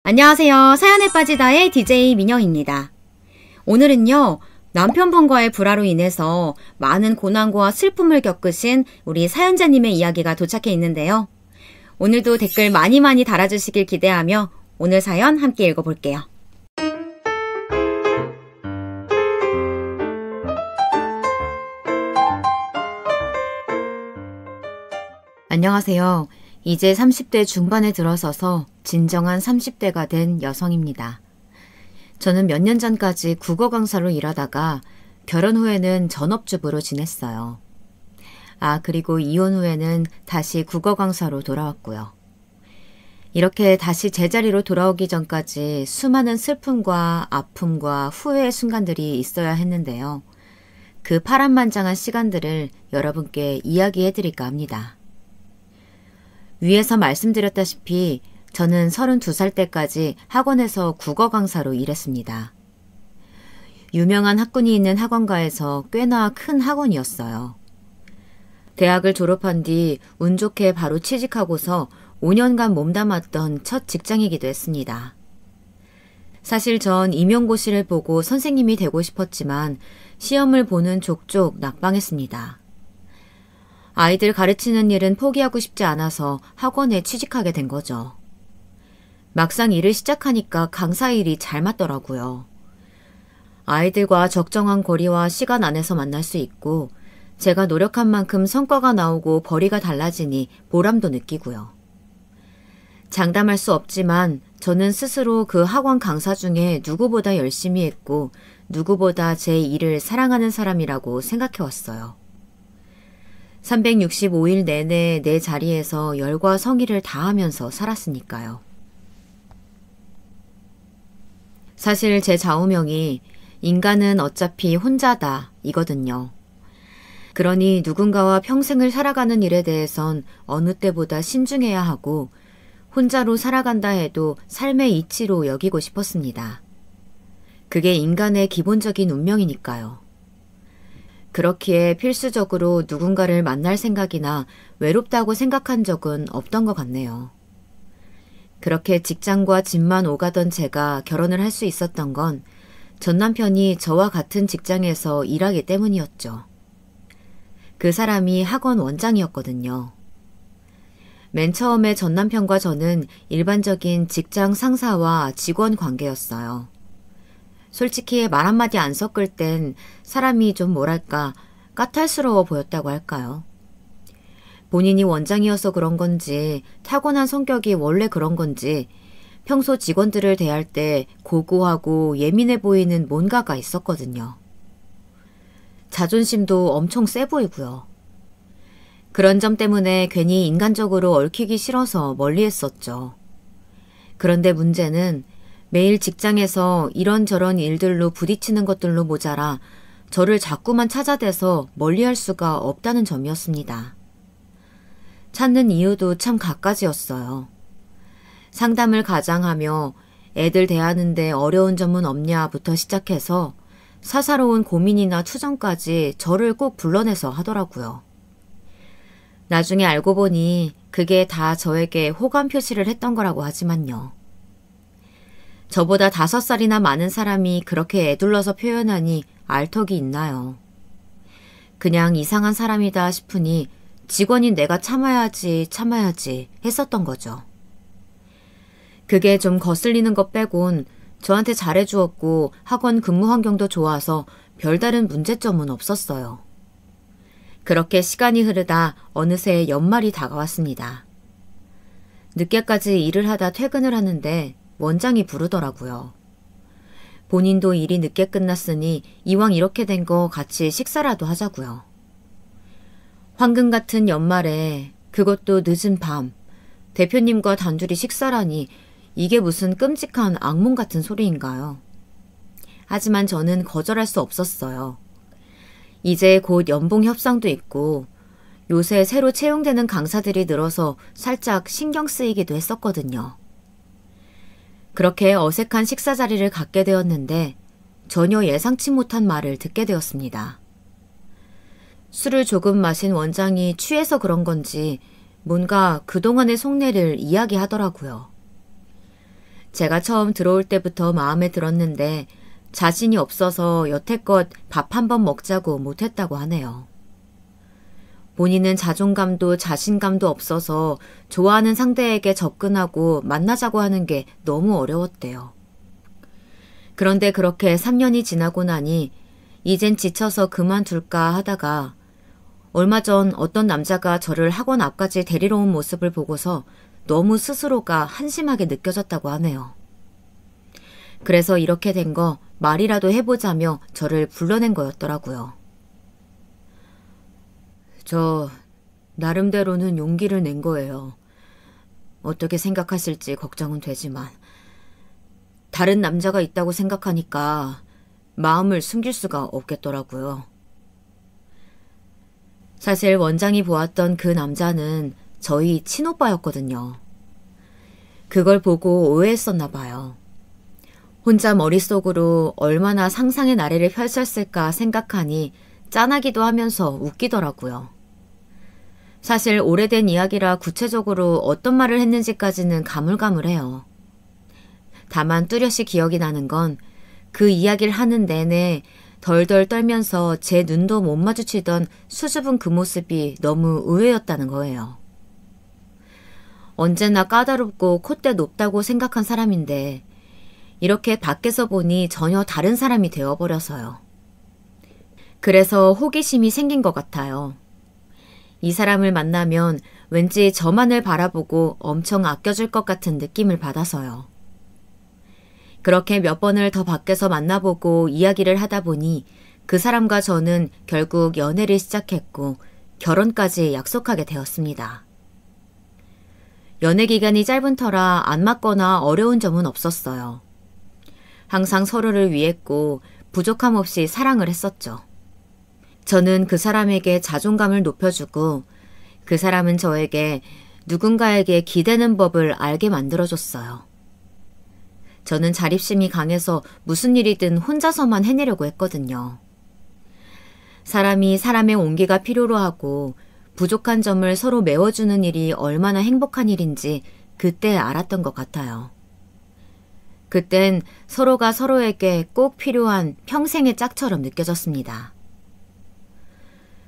안녕하세요. 사연에 빠지다의 DJ 민영입니다. 오늘은요, 남편분과의 불화로 인해서 많은 고난과 슬픔을 겪으신 우리 사연자님의 이야기가 도착해 있는데요. 오늘도 댓글 많이 달아주시길 기대하며 오늘 사연 함께 읽어볼게요. 안녕하세요. 이제 30대 중반에 들어서서 진정한 30대가 된 여성입니다. 저는 몇 년 전까지 국어 강사로 일하다가 결혼 후에는 전업주부로 지냈어요. 그리고 이혼 후에는 다시 국어 강사로 돌아왔고요. 이렇게 다시 제자리로 돌아오기 전까지 수많은 슬픔과 아픔과 후회의 순간들이 있어야 했는데요. 그 파란만장한 시간들을 여러분께 이야기해드릴까 합니다. 위에서 말씀드렸다시피 저는 32살 때까지 학원에서 국어 강사로 일했습니다. 유명한 학군이 있는 학원가에서 꽤나 큰 학원이었어요. 대학을 졸업한 뒤 운 좋게 바로 취직하고서 5년간 몸담았던 첫 직장이기도 했습니다. 사실 전 임용고시를 보고 선생님이 되고 싶었지만 시험을 보는 족족 낙방했습니다. 아이들 가르치는 일은 포기하고 싶지 않아서 학원에 취직하게 된 거죠. 막상 일을 시작하니까 강사 일이 잘 맞더라고요. 아이들과 적정한 거리와 시간 안에서 만날 수 있고 제가 노력한 만큼 성과가 나오고 벌이가 달라지니 보람도 느끼고요. 장담할 수 없지만 저는 스스로 그 학원 강사 중에 누구보다 열심히 했고 누구보다 제 일을 사랑하는 사람이라고 생각해왔어요. 365일 내내 내 자리에서 열과 성의를 다하면서 살았으니까요. 사실 제 좌우명이 인간은 어차피 혼자다 이거든요. 그러니 누군가와 평생을 살아가는 일에 대해선 어느 때보다 신중해야 하고 혼자로 살아간다 해도 삶의 이치로 여기고 싶었습니다. 그게 인간의 기본적인 운명이니까요. 그렇기에 필수적으로 누군가를 만날 생각이나 외롭다고 생각한 적은 없던 것 같네요. 그렇게 직장과 집만 오가던 제가 결혼을 할 수 있었던 건 전 남편이 저와 같은 직장에서 일하기 때문이었죠. 그 사람이 학원 원장이었거든요. 맨 처음에 전 남편과 저는 일반적인 직장 상사와 직원 관계였어요. 솔직히 말 한마디 안 섞을 땐 사람이 좀 뭐랄까 까탈스러워 보였다고 할까요? 본인이 원장이어서 그런 건지 타고난 성격이 원래 그런 건지 평소 직원들을 대할 때 고고하고 예민해 보이는 뭔가가 있었거든요. 자존심도 엄청 세 보이고요. 그런 점 때문에 괜히 인간적으로 얽히기 싫어서 멀리했었죠. 그런데 문제는 매일 직장에서 이런저런 일들로 부딪히는 것들로 모자라 저를 자꾸만 찾아대서 멀리할 수가 없다는 점이었습니다. 찾는 이유도 참 갖가지였어요. 상담을 가장하며 애들 대하는데 어려운 점은 없냐부터 시작해서 사사로운 고민이나 투정까지 저를 꼭 불러내서 하더라고요. 나중에 알고 보니 그게 다 저에게 호감 표시를 했던 거라고 하지만요. 저보다 5살이나 많은 사람이 그렇게 애둘러서 표현하니 알턱이 있나요? 그냥 이상한 사람이다 싶으니 직원인 내가 참아야지 했었던 거죠. 그게 좀 거슬리는 것 빼곤 저한테 잘해주었고 학원 근무 환경도 좋아서 별다른 문제점은 없었어요. 그렇게 시간이 흐르다 어느새 연말이 다가왔습니다. 늦게까지 일을 하다 퇴근을 하는데 원장이 부르더라고요. 본인도 일이 늦게 끝났으니 이왕 이렇게 된 거 같이 식사라도 하자고요. 황금 같은 연말에 그것도 늦은 밤 대표님과 단둘이 식사라니 이게 무슨 끔찍한 악몽 같은 소리인가요? 하지만 저는 거절할 수 없었어요. 이제 곧 연봉 협상도 있고 요새 새로 채용되는 강사들이 늘어서 살짝 신경 쓰이기도 했었거든요. 그렇게 어색한 식사 자리를 갖게 되었는데 전혀 예상치 못한 말을 듣게 되었습니다. 술을 조금 마신 원장이 취해서 그런 건지 뭔가 그동안의 속내를 이야기하더라고요. 제가 처음 들어올 때부터 마음에 들었는데 자신이 없어서 여태껏 밥 한 번 먹자고 못했다고 하네요. 본인은 자존감도 자신감도 없어서 좋아하는 상대에게 접근하고 만나자고 하는 게 너무 어려웠대요. 그런데 그렇게 3년이 지나고 나니 이젠 지쳐서 그만둘까 하다가 얼마 전 어떤 남자가 저를 학원 앞까지 데리러 온 모습을 보고서 너무 스스로가 한심하게 느껴졌다고 하네요. 그래서 이렇게 된 거 말이라도 해보자며 저를 불러낸 거였더라고요. 저 나름대로는 용기를 낸 거예요. 어떻게 생각하실지 걱정은 되지만 다른 남자가 있다고 생각하니까 마음을 숨길 수가 없겠더라고요. 사실 원장이 보았던 그 남자는 저희 친오빠였거든요. 그걸 보고 오해했었나 봐요. 혼자 머릿속으로 얼마나 상상의 나래를 펼쳤을까 생각하니 짠하기도 하면서 웃기더라고요. 사실 오래된 이야기라 구체적으로 어떤 말을 했는지까지는 가물가물해요. 다만 뚜렷이 기억이 나는 건 그 이야기를 하는 내내 덜덜 떨면서 제 눈도 못 마주치던 수줍은 그 모습이 너무 의외였다는 거예요. 언제나 까다롭고 콧대 높다고 생각한 사람인데 이렇게 밖에서 보니 전혀 다른 사람이 되어버려서요. 그래서 호기심이 생긴 것 같아요. 이 사람을 만나면 왠지 저만을 바라보고 엄청 아껴줄 것 같은 느낌을 받아서요. 그렇게 몇 번을 더 밖에서 만나보고 이야기를 하다 보니 그 사람과 저는 결국 연애를 시작했고 결혼까지 약속하게 되었습니다. 연애 기간이 짧은 터라 안 맞거나 어려운 점은 없었어요. 항상 서로를 위했고 부족함 없이 사랑을 했었죠. 저는 그 사람에게 자존감을 높여주고 그 사람은 저에게 누군가에게 기대는 법을 알게 만들어줬어요. 저는 자립심이 강해서 무슨 일이든 혼자서만 해내려고 했거든요. 사람이 사람의 온기가 필요로 하고 부족한 점을 서로 메워주는 일이 얼마나 행복한 일인지 그때 알았던 것 같아요. 그땐 서로가 서로에게 꼭 필요한 평생의 짝처럼 느껴졌습니다.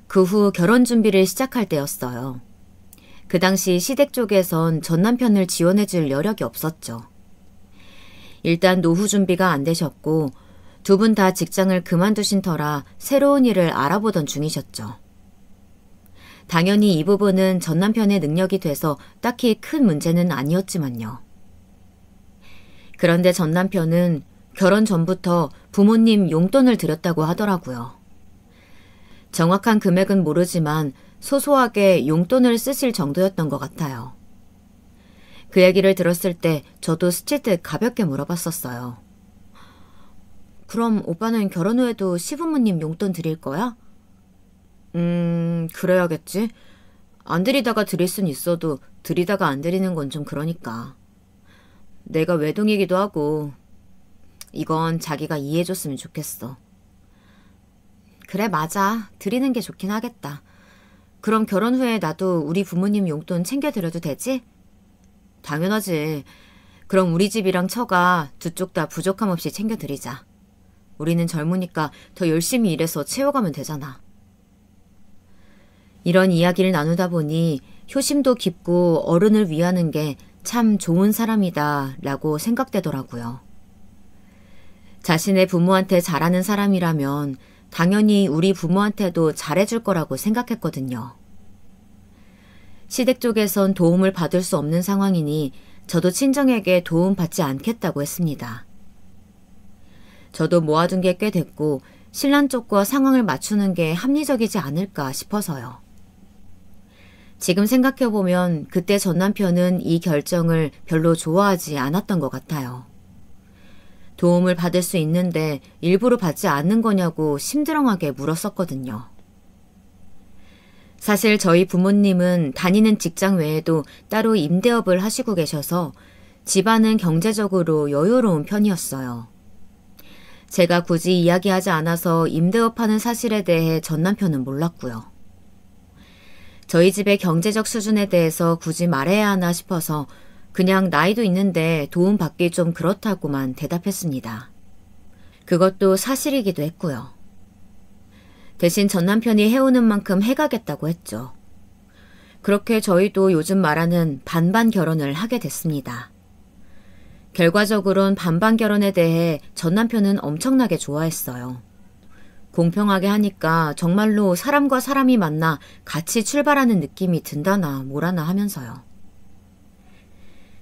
그 후 결혼 준비를 시작할 때였어요. 그 당시 시댁 쪽에선 전 남편을 지원해줄 여력이 없었죠. 일단 노후 준비가 안 되셨고 두 분 다 직장을 그만두신 터라 새로운 일을 알아보던 중이셨죠. 당연히 이 부분은 전 남편의 능력이 돼서 딱히 큰 문제는 아니었지만요. 그런데 전 남편은 결혼 전부터 부모님 용돈을 드렸다고 하더라고요. 정확한 금액은 모르지만 소소하게 용돈을 쓰실 정도였던 것 같아요. 그 얘기를 들었을 때 저도 스칠 듯 가볍게 물어봤었어요. 그럼 오빠는 결혼 후에도 시부모님 용돈 드릴 거야? 그래야겠지. 안 드리다가 드릴 순 있어도 드리다가 안 드리는 건 좀 그러니까. 내가 외동이기도 하고 이건 자기가 이해해줬으면 좋겠어. 그래 맞아. 드리는 게 좋긴 하겠다. 그럼 결혼 후에 나도 우리 부모님 용돈 챙겨드려도 되지? 당연하지. 그럼 우리 집이랑 처가 두 쪽 다 부족함 없이 챙겨드리자. 우리는 젊으니까 더 열심히 일해서 채워가면 되잖아. 이런 이야기를 나누다 보니 효심도 깊고 어른을 위하는 게 참 좋은 사람이다 라고 생각되더라고요. 자신의 부모한테 잘하는 사람이라면 당연히 우리 부모한테도 잘해줄 거라고 생각했거든요. 시댁 쪽에선 도움을 받을 수 없는 상황이니 저도 친정에게 도움받지 않겠다고 했습니다. 저도 모아둔 게 꽤 됐고 신랑 쪽과 상황을 맞추는 게 합리적이지 않을까 싶어서요. 지금 생각해보면 그때 전 남편은 이 결정을 별로 좋아하지 않았던 것 같아요. 도움을 받을 수 있는데 일부러 받지 않는 거냐고 심드렁하게 물었었거든요. 사실 저희 부모님은 다니는 직장 외에도 따로 임대업을 하시고 계셔서 집안은 경제적으로 여유로운 편이었어요. 제가 굳이 이야기하지 않아서 임대업하는 사실에 대해 전 남편은 몰랐고요. 저희 집의 경제적 수준에 대해서 굳이 말해야 하나 싶어서 그냥 나이도 있는데 도움받기 좀 그렇다고만 대답했습니다. 그것도 사실이기도 했고요. 대신 전 남편이 해오는 만큼 해가겠다고 했죠. 그렇게 저희도 요즘 말하는 반반 결혼을 하게 됐습니다. 결과적으론 반반 결혼에 대해 전 남편은 엄청나게 좋아했어요. 공평하게 하니까 정말로 사람과 사람이 만나 같이 출발하는 느낌이 든다나 뭐라나 하면서요.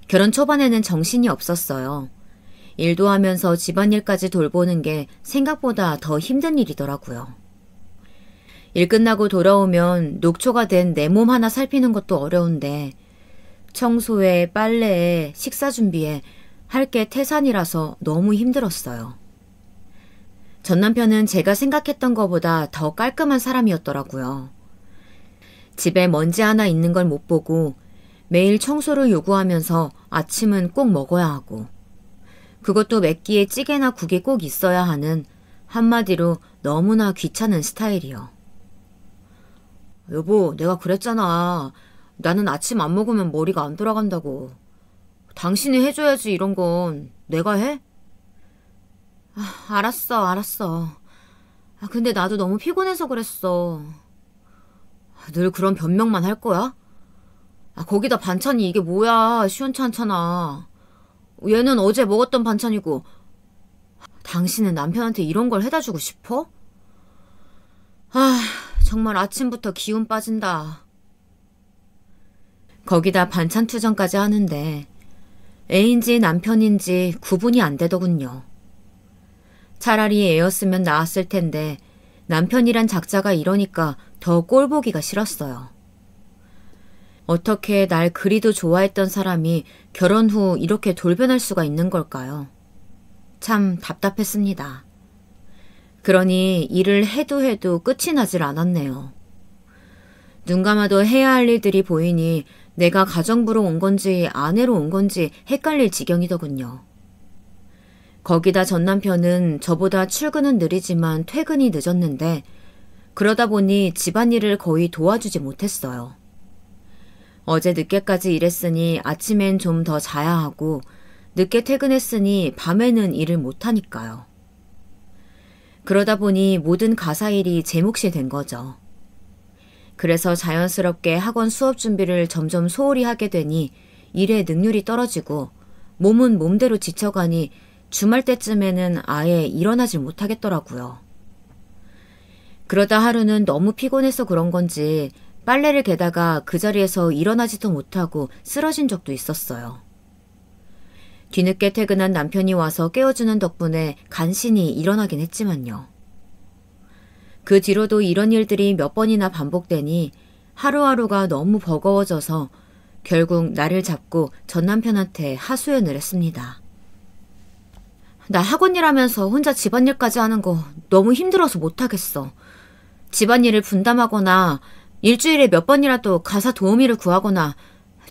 결혼 초반에는 정신이 없었어요. 일도 하면서 집안일까지 돌보는 게 생각보다 더 힘든 일이더라고요. 일 끝나고 돌아오면 녹초가 된 내 몸 하나 살피는 것도 어려운데 청소에 빨래에 식사 준비에 할 게 태산이라서 너무 힘들었어요. 전 남편은 제가 생각했던 것보다 더 깔끔한 사람이었더라고요. 집에 먼지 하나 있는 걸 못 보고 매일 청소를 요구하면서 아침은 꼭 먹어야 하고 그것도 몇 끼에 찌개나 국이 꼭 있어야 하는 한마디로 너무나 귀찮은 스타일이요. 여보, 내가 그랬잖아. 나는 아침 안 먹으면 머리가 안 돌아간다고. 당신이 해줘야지 이런 건 내가 해? 알았어. 근데 나도 너무 피곤해서 그랬어. 늘 그런 변명만 할 거야? 거기다 반찬이 이게 뭐야. 시원찮잖아. 얘는 어제 먹었던 반찬이고. 당신은 남편한테 이런 걸 해다 주고 싶어? 정말 아침부터 기운 빠진다. 거기다 반찬 투정까지 하는데 애인지 남편인지 구분이 안 되더군요. 차라리 애였으면 나았을 텐데 남편이란 작자가 이러니까 더 꼴보기가 싫었어요. 어떻게 날 그리도 좋아했던 사람이 결혼 후 이렇게 돌변할 수가 있는 걸까요? 참 답답했습니다. 그러니 일을 해도 끝이 나질 않았네요. 눈 감아도 해야 할 일들이 보이니 내가 가정부로 온 건지 아내로 온 건지 헷갈릴 지경이더군요. 거기다 전 남편은 저보다 출근은 느리지만 퇴근이 늦었는데 그러다 보니 집안일을 거의 도와주지 못했어요. 어제 늦게까지 일했으니 아침엔 좀 더 자야 하고 늦게 퇴근했으니 밤에는 일을 못하니까요. 그러다 보니 모든 가사일이 제 몫이 된 거죠. 그래서 자연스럽게 학원 수업 준비를 점점 소홀히 하게 되니 일의 능률이 떨어지고 몸은 몸대로 지쳐가니 주말 때쯤에는 아예 일어나질 못하겠더라고요. 그러다 하루는 너무 피곤해서 그런 건지 빨래를 개다가 그 자리에서 일어나지도 못하고 쓰러진 적도 있었어요. 뒤늦게 퇴근한 남편이 와서 깨워주는 덕분에 간신히 일어나긴 했지만요. 그 뒤로도 이런 일들이 몇 번이나 반복되니 하루하루가 너무 버거워져서 결국 나를 잡고 전 남편한테 하소연을 했습니다. 나 학원 일하면서 혼자 집안일까지 하는 거 너무 힘들어서 못하겠어. 집안일을 분담하거나 일주일에 몇 번이라도 가사 도우미를 구하거나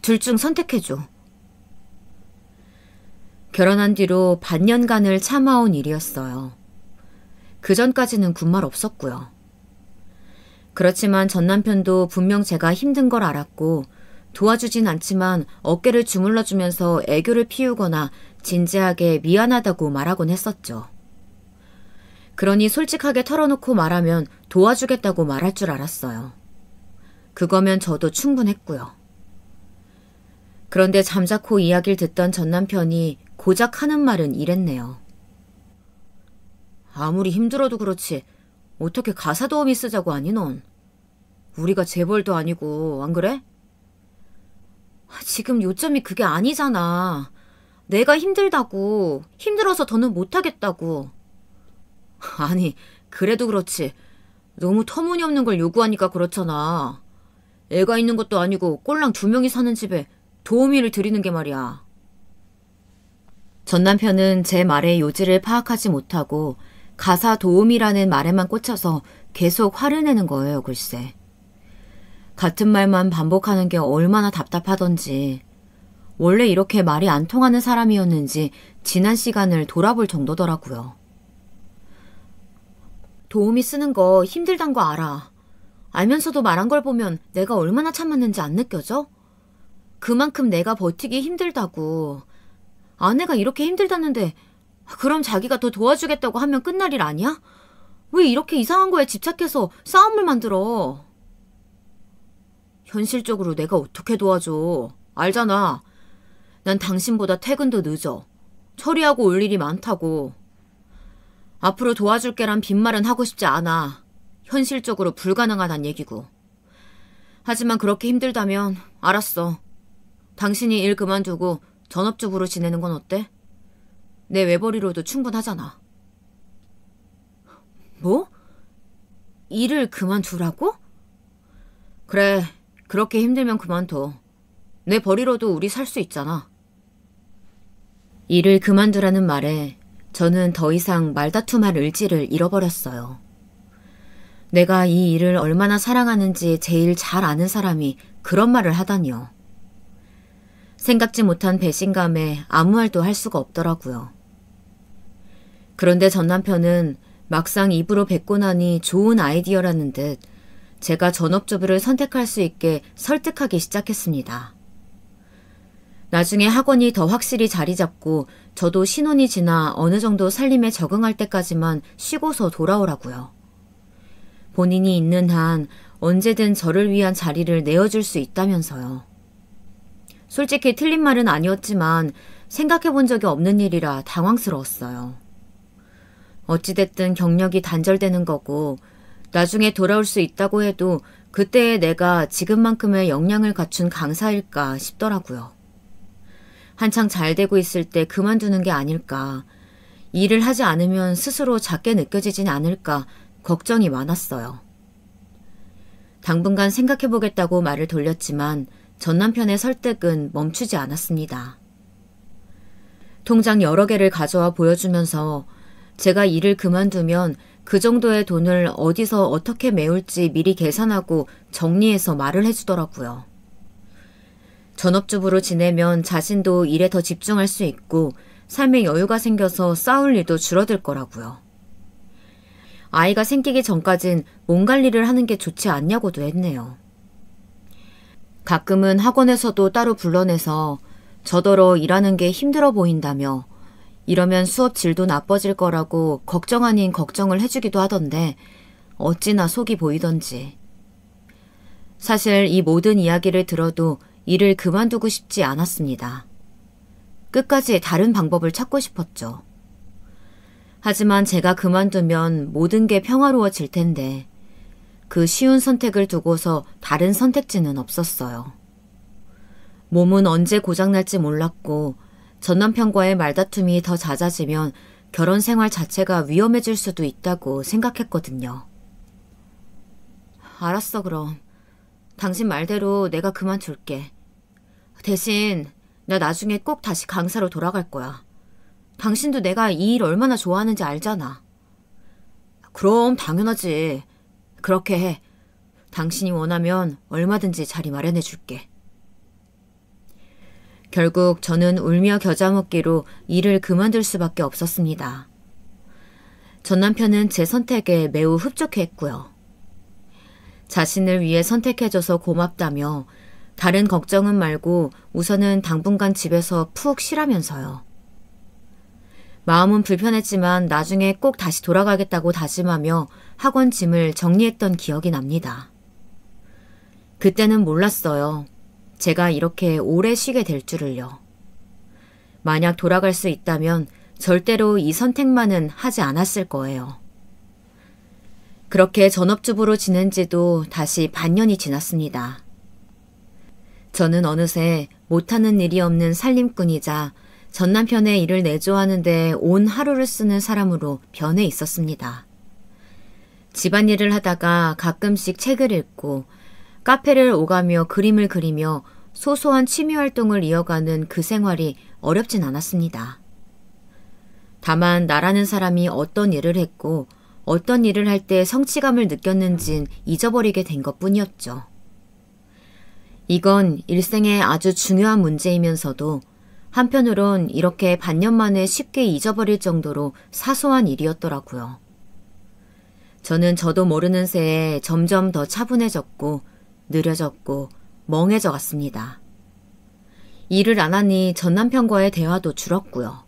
둘 중 선택해줘. 결혼한 뒤로 반년간을 참아온 일이었어요. 그전까지는 군말 없었고요. 그렇지만 전 남편도 분명 제가 힘든 걸 알았고 도와주진 않지만 어깨를 주물러주면서 애교를 피우거나 진지하게 미안하다고 말하곤 했었죠. 그러니 솔직하게 털어놓고 말하면 도와주겠다고 말할 줄 알았어요. 그거면 저도 충분했고요. 그런데 잠자코 이야기를 듣던 전 남편이 고작 하는 말은 이랬네요. 아무리 힘들어도 그렇지 어떻게 가사 도우미 쓰자고 하니 넌? 우리가 재벌도 아니고 안 그래? 지금 요점이 그게 아니잖아. 내가 힘들다고, 힘들어서 더는 못하겠다고. 아니, 그래도 그렇지. 너무 터무니없는 걸 요구하니까 그렇잖아. 애가 있는 것도 아니고 꼴랑 2명이 사는 집에 도우미를 들이는 게 말이야. 전 남편은 제 말의 요지를 파악하지 못하고 가사 도우미라는 말에만 꽂혀서 계속 화를 내는 거예요, 글쎄. 같은 말만 반복하는 게 얼마나 답답하던지 원래 이렇게 말이 안 통하는 사람이었는지 지난 시간을 돌아볼 정도더라고요. 도우미 쓰는 거 힘들단 거 알아. 알면서도 말한 걸 보면 내가 얼마나 참았는지 안 느껴져? 그만큼 내가 버티기 힘들다고. 아내가 이렇게 힘들다는데 그럼 자기가 더 도와주겠다고 하면 끝날 일 아니야? 왜 이렇게 이상한 거에 집착해서 싸움을 만들어? 현실적으로 내가 어떻게 도와줘. 알잖아. 난 당신보다 퇴근도 늦어. 처리하고 올 일이 많다고. 앞으로 도와줄게란 빈말은 하고 싶지 않아. 현실적으로 불가능하단 얘기고. 하지만 그렇게 힘들다면 알았어. 당신이 일 그만두고 전업주부로 지내는 건 어때? 내 외벌이로도 충분하잖아. 뭐? 일을 그만두라고? 그래, 그렇게 힘들면 그만둬. 내 벌이로도 우리 살 수 있잖아. 일을 그만두라는 말에 저는 더 이상 말다툼할 의지를 잃어버렸어요. 내가 이 일을 얼마나 사랑하는지 제일 잘 아는 사람이 그런 말을 하다니요. 생각지 못한 배신감에 아무 말도 할 수가 없더라고요. 그런데 전 남편은 막상 입으로 뱉고 나니 좋은 아이디어라는 듯 제가 전업주부를 선택할 수 있게 설득하기 시작했습니다. 나중에 학원이 더 확실히 자리 잡고 저도 신혼이 지나 어느 정도 살림에 적응할 때까지만 쉬고서 돌아오라고요. 본인이 있는 한 언제든 저를 위한 자리를 내어줄 수 있다면서요. 솔직히 틀린 말은 아니었지만 생각해 본 적이 없는 일이라 당황스러웠어요. 어찌됐든 경력이 단절되는 거고 나중에 돌아올 수 있다고 해도 그때의 내가 지금만큼의 역량을 갖춘 강사일까 싶더라고요. 한창 잘 되고 있을 때 그만두는 게 아닐까, 일을 하지 않으면 스스로 작게 느껴지진 않을까 걱정이 많았어요. 당분간 생각해보겠다고 말을 돌렸지만 전 남편의 설득은 멈추지 않았습니다. 통장 여러 개를 가져와 보여주면서 제가 일을 그만두면 그 정도의 돈을 어디서 어떻게 메울지 미리 계산하고 정리해서 말을 해주더라고요. 전업주부로 지내면 자신도 일에 더 집중할 수 있고 삶에 여유가 생겨서 싸울 일도 줄어들 거라고요. 아이가 생기기 전까진 몸 관리를 하는 게 좋지 않냐고도 했네요. 가끔은 학원에서도 따로 불러내서 저더러 일하는 게 힘들어 보인다며 이러면 수업 질도 나빠질 거라고 걱정 아닌 걱정을 해주기도 하던데 어찌나 속이 보이던지. 사실 이 모든 이야기를 들어도 일을 그만두고 싶지 않았습니다. 끝까지 다른 방법을 찾고 싶었죠. 하지만 제가 그만두면 모든 게 평화로워질 텐데 그 쉬운 선택을 두고서 다른 선택지는 없었어요. 몸은 언제 고장날지 몰랐고 전 남편과의 말다툼이 더 잦아지면 결혼 생활 자체가 위험해질 수도 있다고 생각했거든요. 알았어, 그럼. 당신 말대로 내가 그만둘게. 대신 나 나중에 꼭 다시 강사로 돌아갈 거야. 당신도 내가 이 일 얼마나 좋아하는지 알잖아. 그럼 당연하지. 그렇게 해. 당신이 원하면 얼마든지 자리 마련해 줄게. 결국 저는 울며 겨자 먹기로 일을 그만둘 수밖에 없었습니다. 전 남편은 제 선택에 매우 흡족해했고요. 자신을 위해 선택해줘서 고맙다며 다른 걱정은 말고 우선은 당분간 집에서 푹 쉬라면서요. 마음은 불편했지만 나중에 꼭 다시 돌아가겠다고 다짐하며 학원 짐을 정리했던 기억이 납니다. 그때는 몰랐어요. 제가 이렇게 오래 쉬게 될 줄을요. 만약 돌아갈 수 있다면 절대로 이 선택만은 하지 않았을 거예요. 그렇게 전업주부로 지낸 지도 다시 반년이 지났습니다. 저는 어느새 못하는 일이 없는 살림꾼이자 전 남편의 일을 내조하는데 온 하루를 쓰는 사람으로 변해 있었습니다. 집안일을 하다가 가끔씩 책을 읽고 카페를 오가며 그림을 그리며 소소한 취미활동을 이어가는 그 생활이 어렵진 않았습니다. 다만 나라는 사람이 어떤 일을 했고 어떤 일을 할 때 성취감을 느꼈는진 잊어버리게 된 것뿐이었죠. 이건 일생에 아주 중요한 문제이면서도 한편으론 이렇게 반년 만에 쉽게 잊어버릴 정도로 사소한 일이었더라고요. 저는 저도 모르는 새에 점점 더 차분해졌고 느려졌고 멍해져 갔습니다. 일을 안 하니 전 남편과의 대화도 줄었고요.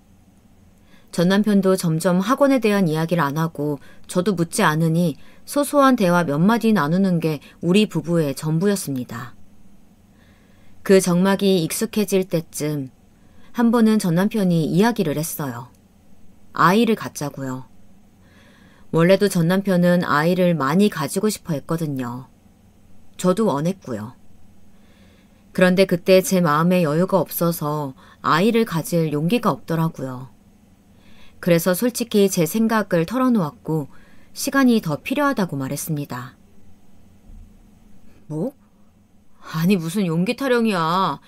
전 남편도 점점 학원에 대한 이야기를 안 하고 저도 묻지 않으니 소소한 대화 몇 마디 나누는 게 우리 부부의 전부였습니다. 그 정막이 익숙해질 때쯤 한 번은 전 남편이 이야기를 했어요. 아이를 갖자고요. 원래도 전 남편은 아이를 많이 가지고 싶어 했거든요. 저도 원했고요. 그런데 그때 제 마음에 여유가 없어서 아이를 가질 용기가 없더라고요. 그래서 솔직히 제 생각을 털어놓았고 시간이 더 필요하다고 말했습니다. 뭐? 아니 무슨 용기 타령이야.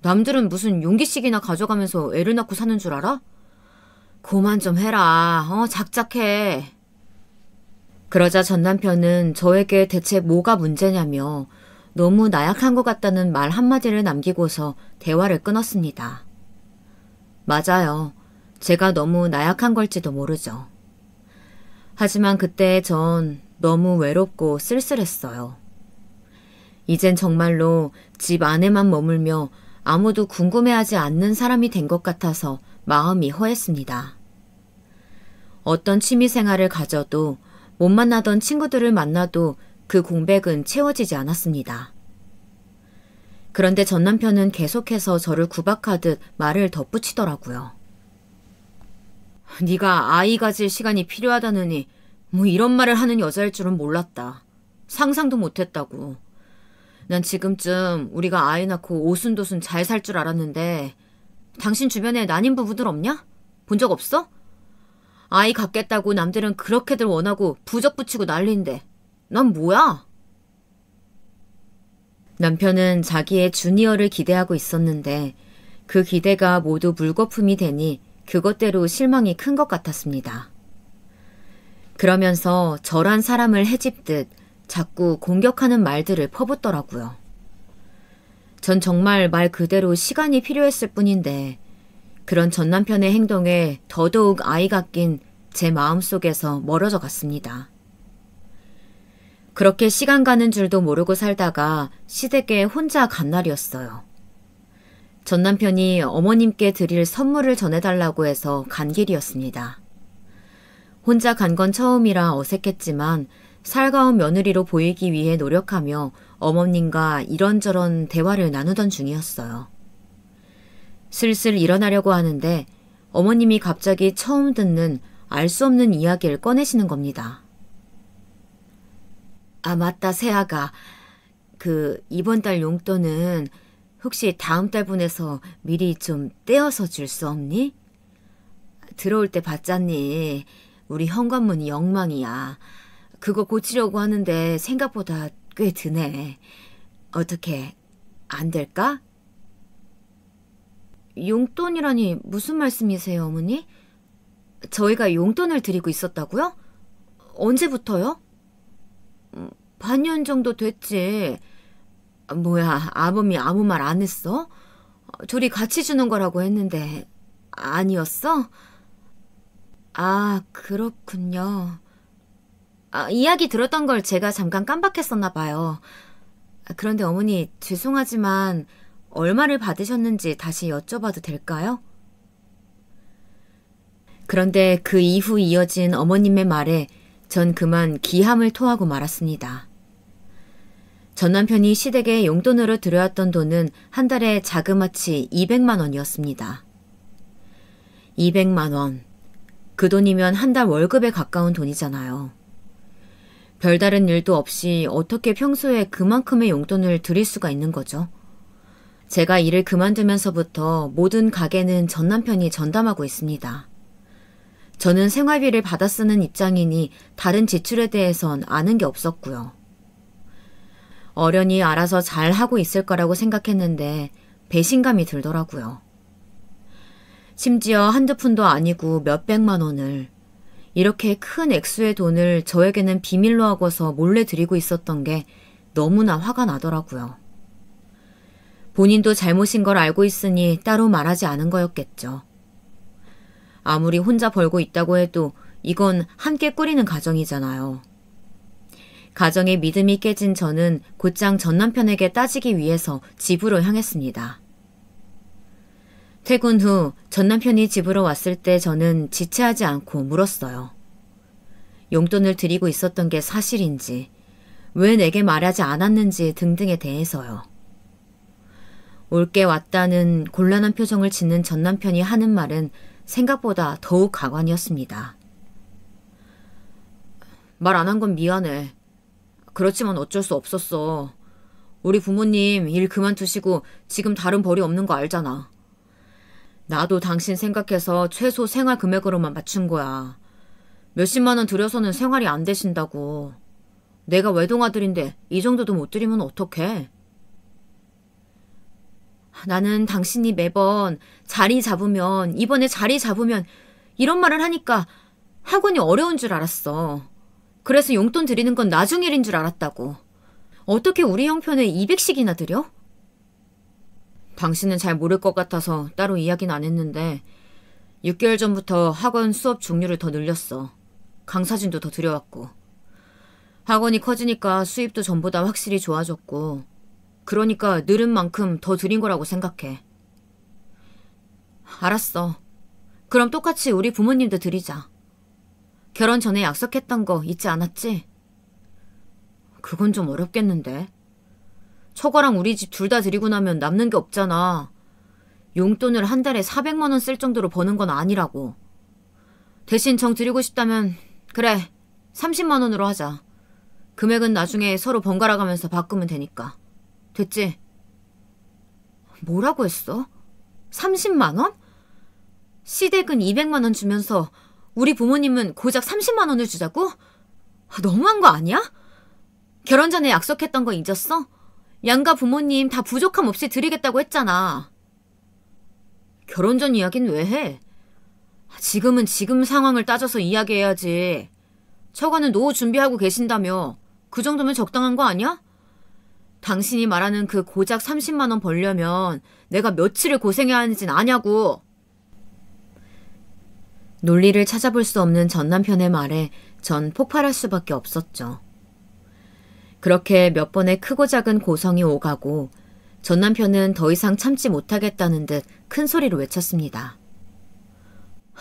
남들은 무슨 용기씩이나 가져가면서 애를 낳고 사는 줄 알아? 그만 좀 해라. 작작해. 그러자 전 남편은 저에게 대체 뭐가 문제냐며 너무 나약한 것 같다는 말 한마디를 남기고서 대화를 끊었습니다. 맞아요. 제가 너무 나약한 걸지도 모르죠. 하지만 그때 전 너무 외롭고 쓸쓸했어요. 이젠 정말로 집 안에만 머물며 아무도 궁금해하지 않는 사람이 된 것 같아서 마음이 허했습니다. 어떤 취미 생활을 가져도 못 만나던 친구들을 만나도 그 공백은 채워지지 않았습니다. 그런데 전 남편은 계속해서 저를 구박하듯 말을 덧붙이더라고요. 네가 아이 가질 시간이 필요하다느니 뭐 이런 말을 하는 여자일 줄은 몰랐다. 상상도 못했다고. 난 지금쯤 우리가 아이 낳고 오순도순 잘 살 줄 알았는데 당신 주변에 난임 부부들 없냐? 본 적 없어? 아이 갖겠다고 남들은 그렇게들 원하고 부적 붙이고 난리인데 난 뭐야? 남편은 자기의 주니어를 기대하고 있었는데 그 기대가 모두 물거품이 되니 그것대로 실망이 큰 것 같았습니다. 그러면서 저란 사람을 해집듯 자꾸 공격하는 말들을 퍼붓더라고요. 전 정말 말 그대로 시간이 필요했을 뿐인데 그런 전 남편의 행동에 더더욱 아이가 낀 제 마음속에서 멀어져 갔습니다. 그렇게 시간 가는 줄도 모르고 살다가 시댁에 혼자 간 날이었어요. 전 남편이 어머님께 드릴 선물을 전해달라고 해서 간 길이었습니다. 혼자 간 건 처음이라 어색했지만 살가운 며느리로 보이기 위해 노력하며 어머님과 이런저런 대화를 나누던 중이었어요. 슬슬 일어나려고 하는데 어머님이 갑자기 처음 듣는 알 수 없는 이야기를 꺼내시는 겁니다. 아, 맞다, 세아가. 이번 달 용돈은 혹시 다음 달 분에서 미리 좀 떼어서 줄 수 없니? 들어올 때 봤잖니. 우리 현관문이 엉망이야. 그거 고치려고 하는데 생각보다 꽤 드네. 어떻게, 안 될까? 용돈이라니 무슨 말씀이세요, 어머니? 저희가 용돈을 드리고 있었다고요? 언제부터요? 반년 정도 됐지. 뭐야, 아범이 아무 말 안 했어? 둘이 같이 주는 거라고 했는데 아니었어? 아, 그렇군요. 이야기 들었던 걸 제가 잠깐 깜빡했었나 봐요. 그런데 어머니, 죄송하지만 얼마를 받으셨는지 다시 여쭤봐도 될까요? 그런데 그 이후 이어진 어머님의 말에 전 그만 기함을 토하고 말았습니다. 전 남편이 시댁에 용돈으로 들여왔던 돈은 한 달에 자그마치 200만 원이었습니다. 200만 원. 그 돈이면 한 달 월급에 가까운 돈이잖아요. 별다른 일도 없이 어떻게 평소에 그만큼의 용돈을 드릴 수가 있는 거죠? 제가 일을 그만두면서부터 모든 가게는 전 남편이 전담하고 있습니다. 저는 생활비를 받아 쓰는 입장이니 다른 지출에 대해선 아는 게 없었고요. 어련히 알아서 잘 하고 있을 거라고 생각했는데 배신감이 들더라고요. 심지어 한두 푼도 아니고 몇백만 원을, 이렇게 큰 액수의 돈을 저에게는 비밀로 하고서 몰래 드리고 있었던 게 너무나 화가 나더라고요. 본인도 잘못인 걸 알고 있으니 따로 말하지 않은 거였겠죠. 아무리 혼자 벌고 있다고 해도 이건 함께 꾸리는 가정이잖아요. 가정의 믿음이 깨진 저는 곧장 전 남편에게 따지기 위해서 집으로 향했습니다. 퇴근 후 전 남편이 집으로 왔을 때 저는 지체하지 않고 물었어요. 용돈을 드리고 있었던 게 사실인지, 왜 내게 말하지 않았는지 등등에 대해서요. 올게 왔다는 곤란한 표정을 짓는 전 남편이 하는 말은 생각보다 더욱 가관이었습니다. 말 안 한 건 미안해. 그렇지만 어쩔 수 없었어. 우리 부모님 일 그만두시고 지금 다른 벌이 없는 거 알잖아. 나도 당신 생각해서 최소 생활 금액으로만 맞춘 거야. 몇십만 원 들여서는 생활이 안 되신다고. 내가 외동아들인데 이 정도도 못 드리면 어떡해? 나는 당신이 매번 자리 잡으면, 이번에 자리 잡으면 이런 말을 하니까 학원이 어려운 줄 알았어. 그래서 용돈 드리는 건 나중 일인 줄 알았다고. 어떻게 우리 형편에 200씩이나 드려? 당신은 잘 모를 것 같아서 따로 이야기는 안 했는데 6개월 전부터 학원 수업 종류를 더 늘렸어. 강사진도 더 들여왔고. 학원이 커지니까 수입도 전보다 확실히 좋아졌고, 그러니까 늘은 만큼 더 드린 거라고 생각해. 알았어. 그럼 똑같이 우리 부모님도 드리자. 결혼 전에 약속했던 거 잊지 않았지? 그건 좀 어렵겠는데. 처가랑 우리 집 둘 다 드리고 나면 남는 게 없잖아. 용돈을 한 달에 400만 원 쓸 정도로 버는 건 아니라고. 대신 정 드리고 싶다면 그래, 30만 원으로 하자. 금액은 나중에 서로 번갈아 가면서 바꾸면 되니까. 됐지? 뭐라고 했어? 30만 원? 시댁은 200만 원 주면서 우리 부모님은 고작 30만 원을 주자고? 너무한 거 아니야? 결혼 전에 약속했던 거 잊었어? 양가 부모님 다 부족함 없이 드리겠다고 했잖아. 결혼 전 이야기는 왜 해? 지금은 지금 상황을 따져서 이야기해야지. 처가는 노후 준비하고 계신다며. 그 정도면 적당한 거 아니야? 당신이 말하는 그 고작 30만 원 벌려면 내가 며칠을 고생해야 하는진 아냐고. 논리를 찾아볼 수 없는 전 남편의 말에 전 폭발할 수밖에 없었죠. 그렇게 몇 번의 크고 작은 고성이 오가고 전 남편은 더 이상 참지 못하겠다는 듯 큰 소리로 외쳤습니다.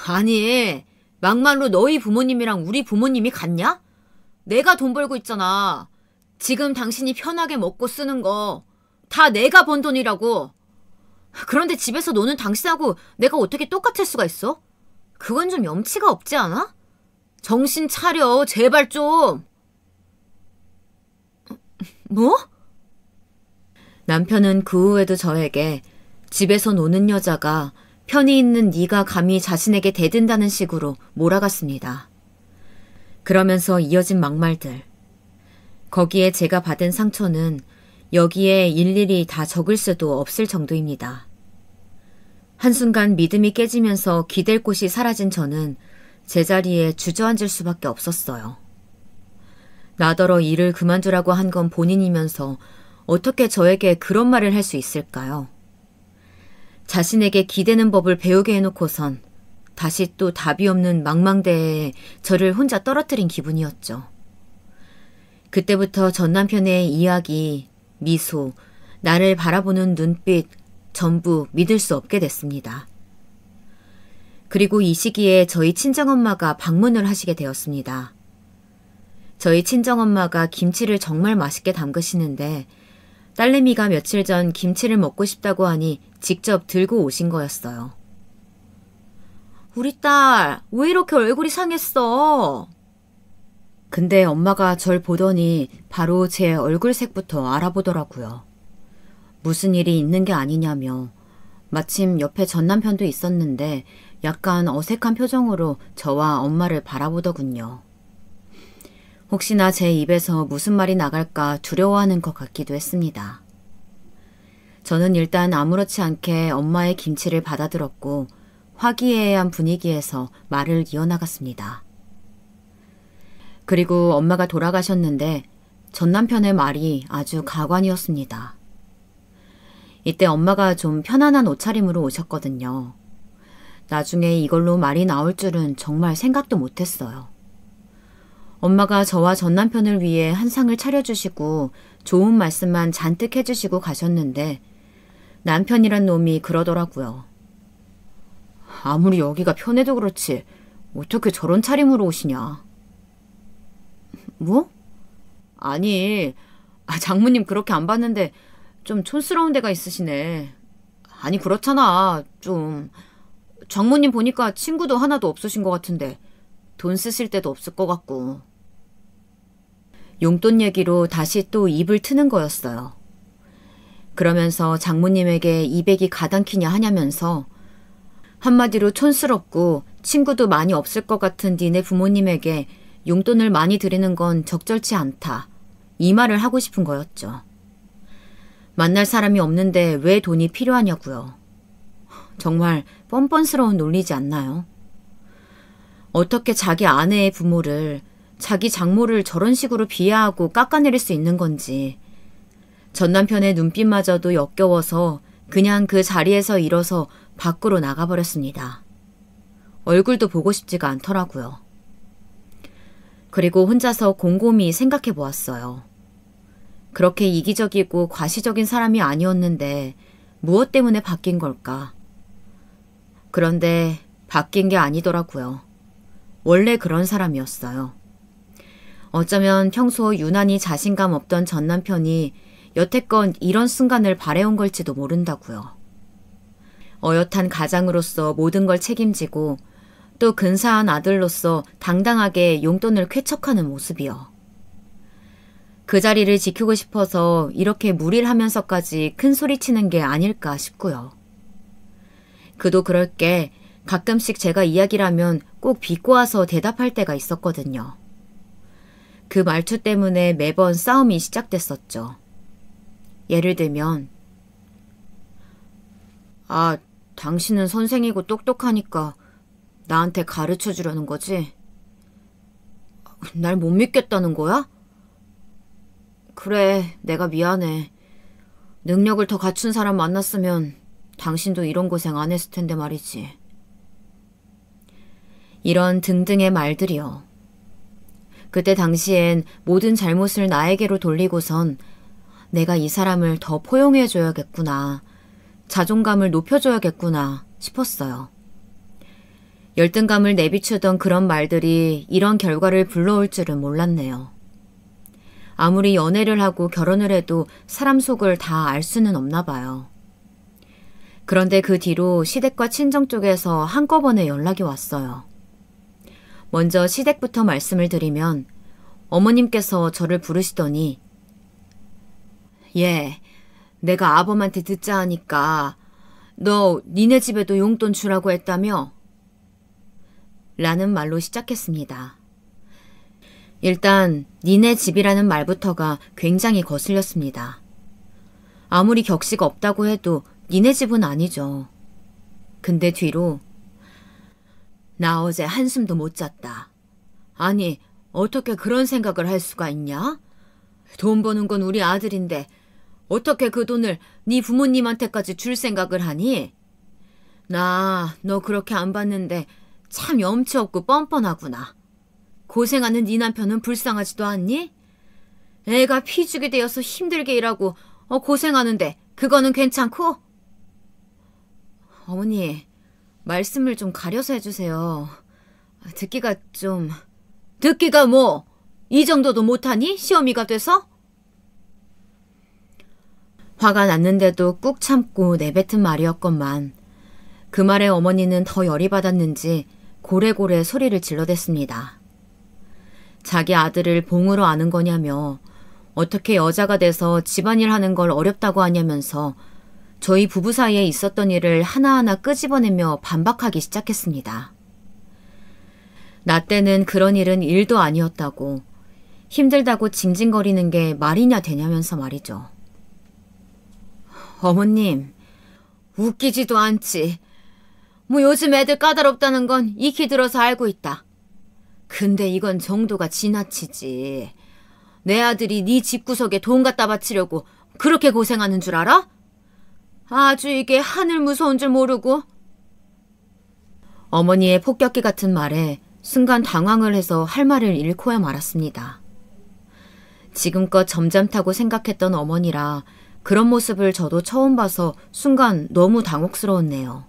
아니, 막말로 너희 부모님이랑 우리 부모님이 같냐? 내가 돈 벌고 있잖아. 지금 당신이 편하게 먹고 쓰는 거 다 내가 번 돈이라고. 그런데 집에서 노는 당신하고 내가 어떻게 똑같을 수가 있어? 그건 좀 염치가 없지 않아? 정신 차려, 제발 좀. 뭐? 남편은 그 후에도 저에게 집에서 노는 여자가 편히 있는 네가 감히 자신에게 대든다는 식으로 몰아갔습니다. 그러면서 이어진 막말들. 거기에 제가 받은 상처는 여기에 일일이 다 적을 수도 없을 정도입니다. 한순간 믿음이 깨지면서 기댈 곳이 사라진 저는 제자리에 주저앉을 수밖에 없었어요. 나더러 일을 그만두라고 한 건 본인이면서 어떻게 저에게 그런 말을 할 수 있을까요? 자신에게 기대는 법을 배우게 해놓고선 다시 또 답이 없는 망망대해에 저를 혼자 떨어뜨린 기분이었죠. 그때부터 전 남편의 이야기, 미소, 나를 바라보는 눈빛 전부 믿을 수 없게 됐습니다. 그리고 이 시기에 저희 친정엄마가 방문을 하시게 되었습니다. 저희 친정엄마가 김치를 정말 맛있게 담그시는데 딸내미가 며칠 전 김치를 먹고 싶다고 하니 직접 들고 오신 거였어요. 우리 딸, 왜 이렇게 얼굴이 상했어? 근데 엄마가 절 보더니 바로 제 얼굴색부터 알아보더라고요. 무슨 일이 있는 게 아니냐며. 마침 옆에 전 남편도 있었는데 약간 어색한 표정으로 저와 엄마를 바라보더군요. 혹시나 제 입에서 무슨 말이 나갈까 두려워하는 것 같기도 했습니다. 저는 일단 아무렇지 않게 엄마의 김치를 받아들었고 화기애애한 분위기에서 말을 이어나갔습니다. 그리고 엄마가 돌아가셨는데 전 남편의 말이 아주 가관이었습니다. 이때 엄마가 좀 편안한 옷차림으로 오셨거든요. 나중에 이걸로 말이 나올 줄은 정말 생각도 못했어요. 엄마가 저와 전 남편을 위해 한 상을 차려주시고 좋은 말씀만 잔뜩 해주시고 가셨는데 남편이란 놈이 그러더라고요. 아무리 여기가 편해도 그렇지 어떻게 저런 차림으로 오시냐. 뭐? 아니, 장모님 그렇게 안 봤는데 좀 촌스러운 데가 있으시네. 아니 그렇잖아. 좀 장모님 보니까 친구도 하나도 없으신 것 같은데 돈 쓰실 데도 없을 것 같고. 용돈 얘기로 다시 또 입을 트는 거였어요. 그러면서 장모님에게 200이 가당키냐 하냐면서 한마디로 촌스럽고 친구도 많이 없을 것 같은 니네 부모님에게 용돈을 많이 드리는 건 적절치 않다. 이 말을 하고 싶은 거였죠. 만날 사람이 없는데 왜 돈이 필요하냐고요. 정말 뻔뻔스러운 논리지 않나요? 어떻게 자기 아내의 부모를, 자기 장모를 저런 식으로 비하하고 깎아내릴 수 있는 건지. 전 남편의 눈빛마저도 역겨워서 그냥 그 자리에서 일어서 밖으로 나가버렸습니다. 얼굴도 보고 싶지가 않더라고요. 그리고 혼자서 곰곰이 생각해 보았어요. 그렇게 이기적이고 과시적인 사람이 아니었는데 무엇 때문에 바뀐 걸까? 그런데 바뀐 게 아니더라고요. 원래 그런 사람이었어요. 어쩌면 평소 유난히 자신감 없던 전 남편이 여태껏 이런 순간을 바래온 걸지도 모른다고요. 어엿한 가장으로서 모든 걸 책임지고 또 근사한 아들로서 당당하게 용돈을 쾌척하는 모습이요. 그 자리를 지키고 싶어서 이렇게 무리를 하면서까지 큰 소리치는 게 아닐까 싶고요. 그도 그럴 게 가끔씩 제가 이야기를 하면 꼭 비꼬아서 대답할 때가 있었거든요. 그 말투 때문에 매번 싸움이 시작됐었죠. 예를 들면 당신은 선생이고 똑똑하니까 나한테 가르쳐 주려는 거지? 날 못 믿겠다는 거야? 그래, 내가 미안해. 능력을 더 갖춘 사람 만났으면 당신도 이런 고생 안 했을 텐데 말이지. 이런 등등의 말들이요. 그때 당시엔 모든 잘못을 나에게로 돌리고선 내가 이 사람을 더 포용해줘야겠구나, 자존감을 높여줘야겠구나 싶었어요. 열등감을 내비추던 그런 말들이 이런 결과를 불러올 줄은 몰랐네요. 아무리 연애를 하고 결혼을 해도 사람 속을 다 알 수는 없나 봐요. 그런데 그 뒤로 시댁과 친정 쪽에서 한꺼번에 연락이 왔어요. 먼저 시댁부터 말씀을 드리면 어머님께서 저를 부르시더니 내가 아범한테 듣자 하니까 너 니네 집에도 용돈 주라고 했다며? 라는 말로 시작했습니다. 일단 니네 집이라는 말부터가 굉장히 거슬렸습니다. 아무리 격식 없다고 해도 니네 집은 아니죠. 근데 뒤로 나 어제 한숨도 못 잤다. 아니 어떻게 그런 생각을 할 수가 있냐? 돈 버는 건 우리 아들인데 어떻게 그 돈을 네 부모님한테까지 줄 생각을 하니? 나 너 그렇게 안 봤는데 참 염치 없고 뻔뻔하구나. 고생하는 네 남편은 불쌍하지도 않니? 애가 피죽이 되어서 힘들게 일하고 고생하는데 그거는 괜찮고? 어머니, 말씀을 좀 가려서 해주세요. 듣기가 뭐? 이 정도도 못하니? 시어미가 돼서? 화가 났는데도 꾹 참고 내뱉은 말이었건만 그 말에 어머니는 더 열이 받았는지 고래고래 소리를 질러댔습니다. 자기 아들을 봉으로 아는 거냐며 어떻게 여자가 돼서 집안일 하는 걸 어렵다고 하냐면서 저희 부부 사이에 있었던 일을 하나하나 끄집어내며 반박하기 시작했습니다. 나 때는 그런 일은 일도 아니었다고, 힘들다고 징징거리는 게 말이냐 되냐면서 말이죠. 어머님, 웃기지도 않지. 뭐 요즘 애들 까다롭다는 건 익히 들어서 알고 있다. 근데 이건 정도가 지나치지. 내 아들이 네 집구석에 돈 갖다 바치려고 그렇게 고생하는 줄 알아? 아주 이게 하늘 무서운 줄 모르고. 어머니의 폭격기 같은 말에 순간 당황을 해서 할 말을 잃고야 말았습니다. 지금껏 점잖다고 생각했던 어머니라 그런 모습을 저도 처음 봐서 순간 너무 당혹스러웠네요.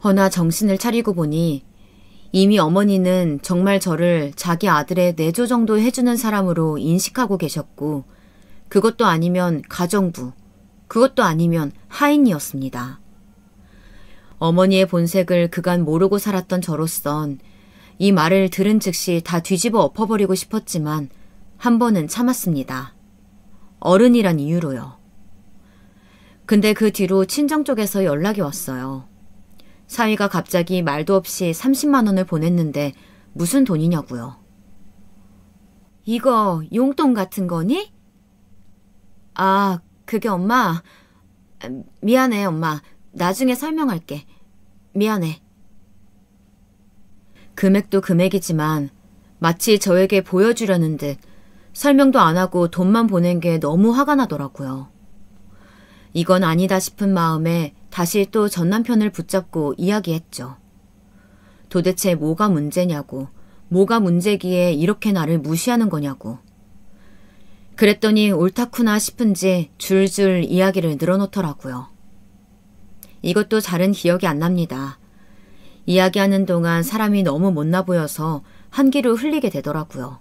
허나 정신을 차리고 보니 이미 어머니는 정말 저를 자기 아들의 내조 정도 해주는 사람으로 인식하고 계셨고 그것도 아니면 가정부, 그것도 아니면 하인이었습니다. 어머니의 본색을 그간 모르고 살았던 저로선 이 말을 들은 즉시 다 뒤집어 엎어버리고 싶었지만 한 번은 참았습니다. 어른이란 이유로요. 근데 그 뒤로 친정 쪽에서 연락이 왔어요. 사위가 갑자기 말도 없이 30만 원을 보냈는데 무슨 돈이냐고요. 이거 용돈 같은 거니? 아, 그게 엄마. 미안해, 엄마. 나중에 설명할게. 미안해. 금액도 금액이지만 마치 저에게 보여주려는 듯 설명도 안 하고 돈만 보낸 게 너무 화가 나더라고요. 이건 아니다 싶은 마음에 다시 또 전 남편을 붙잡고 이야기했죠. 도대체 뭐가 문제냐고, 뭐가 문제기에 이렇게 나를 무시하는 거냐고. 그랬더니 옳다쿠나 싶은지 줄줄 이야기를 늘어놓더라고요. 이것도 잘은 기억이 안 납니다. 이야기하는 동안 사람이 너무 못나 보여서 한 귀로 흘리게 되더라고요.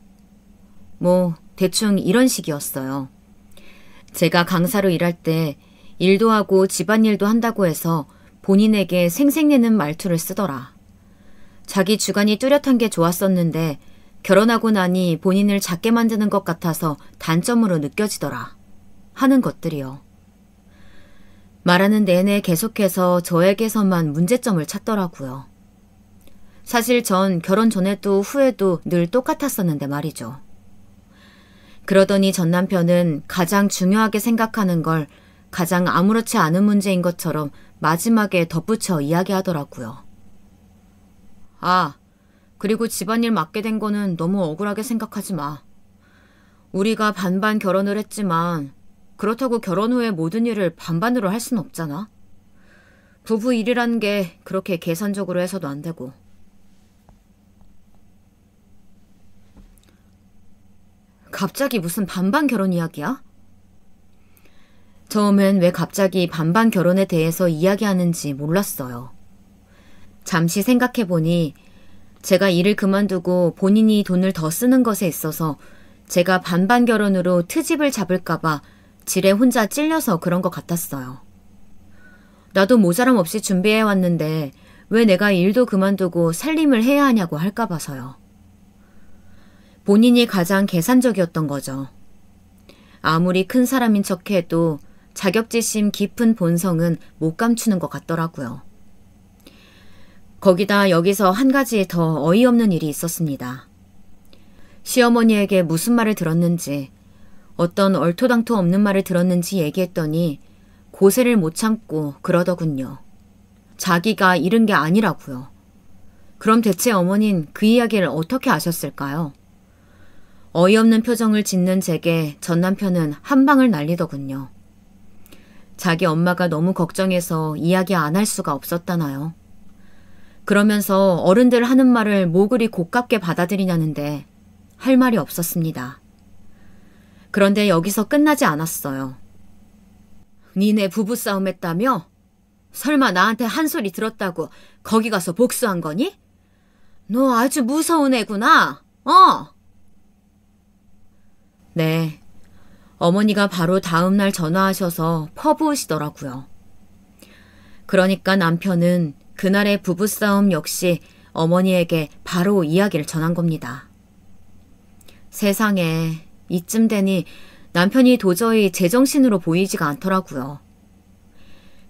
뭐 대충 이런 식이었어요. 제가 강사로 일할 때 일도 하고 집안일도 한다고 해서 본인에게 생색내는 말투를 쓰더라. 자기 주관이 뚜렷한 게 좋았었는데 결혼하고 나니 본인을 작게 만드는 것 같아서 단점으로 느껴지더라. 하는 것들이요. 말하는 내내 계속해서 저에게서만 문제점을 찾더라고요. 사실 전 결혼 전에도 후에도 늘 똑같았었는데 말이죠. 그러더니 전 남편은 가장 중요하게 생각하는 걸 가장 아무렇지 않은 문제인 것처럼 마지막에 덧붙여 이야기하더라고요. 아, 그리고 집안일 맡게 된 거는 너무 억울하게 생각하지 마. 우리가 반반 결혼을 했지만 그렇다고 결혼 후에 모든 일을 반반으로 할 순 없잖아. 부부 일이라는 게 그렇게 계산적으로 해서도 안 되고. 갑자기 무슨 반반 결혼 이야기야? 처음엔 왜 갑자기 반반 결혼에 대해서 이야기하는지 몰랐어요. 잠시 생각해보니 제가 일을 그만두고 본인이 돈을 더 쓰는 것에 있어서 제가 반반 결혼으로 트집을 잡을까봐 지레 혼자 찔려서 그런 것 같았어요. 나도 모자람 없이 준비해왔는데 왜 내가 일도 그만두고 살림을 해야 하냐고 할까 봐서요. 본인이 가장 계산적이었던 거죠. 아무리 큰 사람인 척해도 자격지심 깊은 본성은 못 감추는 것 같더라고요. 거기다 여기서 한 가지 더 어이없는 일이 있었습니다. 시어머니에게 무슨 말을 들었는지, 어떤 얼토당토 없는 말을 들었는지 얘기했더니 고세를 못 참고 그러더군요. 자기가 잃은 게 아니라고요. 그럼 대체 어머닌 그 이야기를 어떻게 아셨을까요? 어이없는 표정을 짓는 제게 전 남편은 한 방을 날리더군요. 자기 엄마가 너무 걱정해서 이야기 안 할 수가 없었다나요. 그러면서 어른들 하는 말을 뭐 그리 고깝게 받아들이냐는데 할 말이 없었습니다. 그런데 여기서 끝나지 않았어요. 니네 부부싸움 했다며? 설마 나한테 한 소리 들었다고 거기 가서 복수한 거니? 너 아주 무서운 애구나. 네. 어머니가 바로 다음날 전화하셔서 퍼부으시더라고요. 그러니까 남편은 그날의 부부싸움 역시 어머니에게 바로 이야기를 전한 겁니다. 세상에 이쯤 되니 남편이 도저히 제정신으로 보이지가 않더라고요.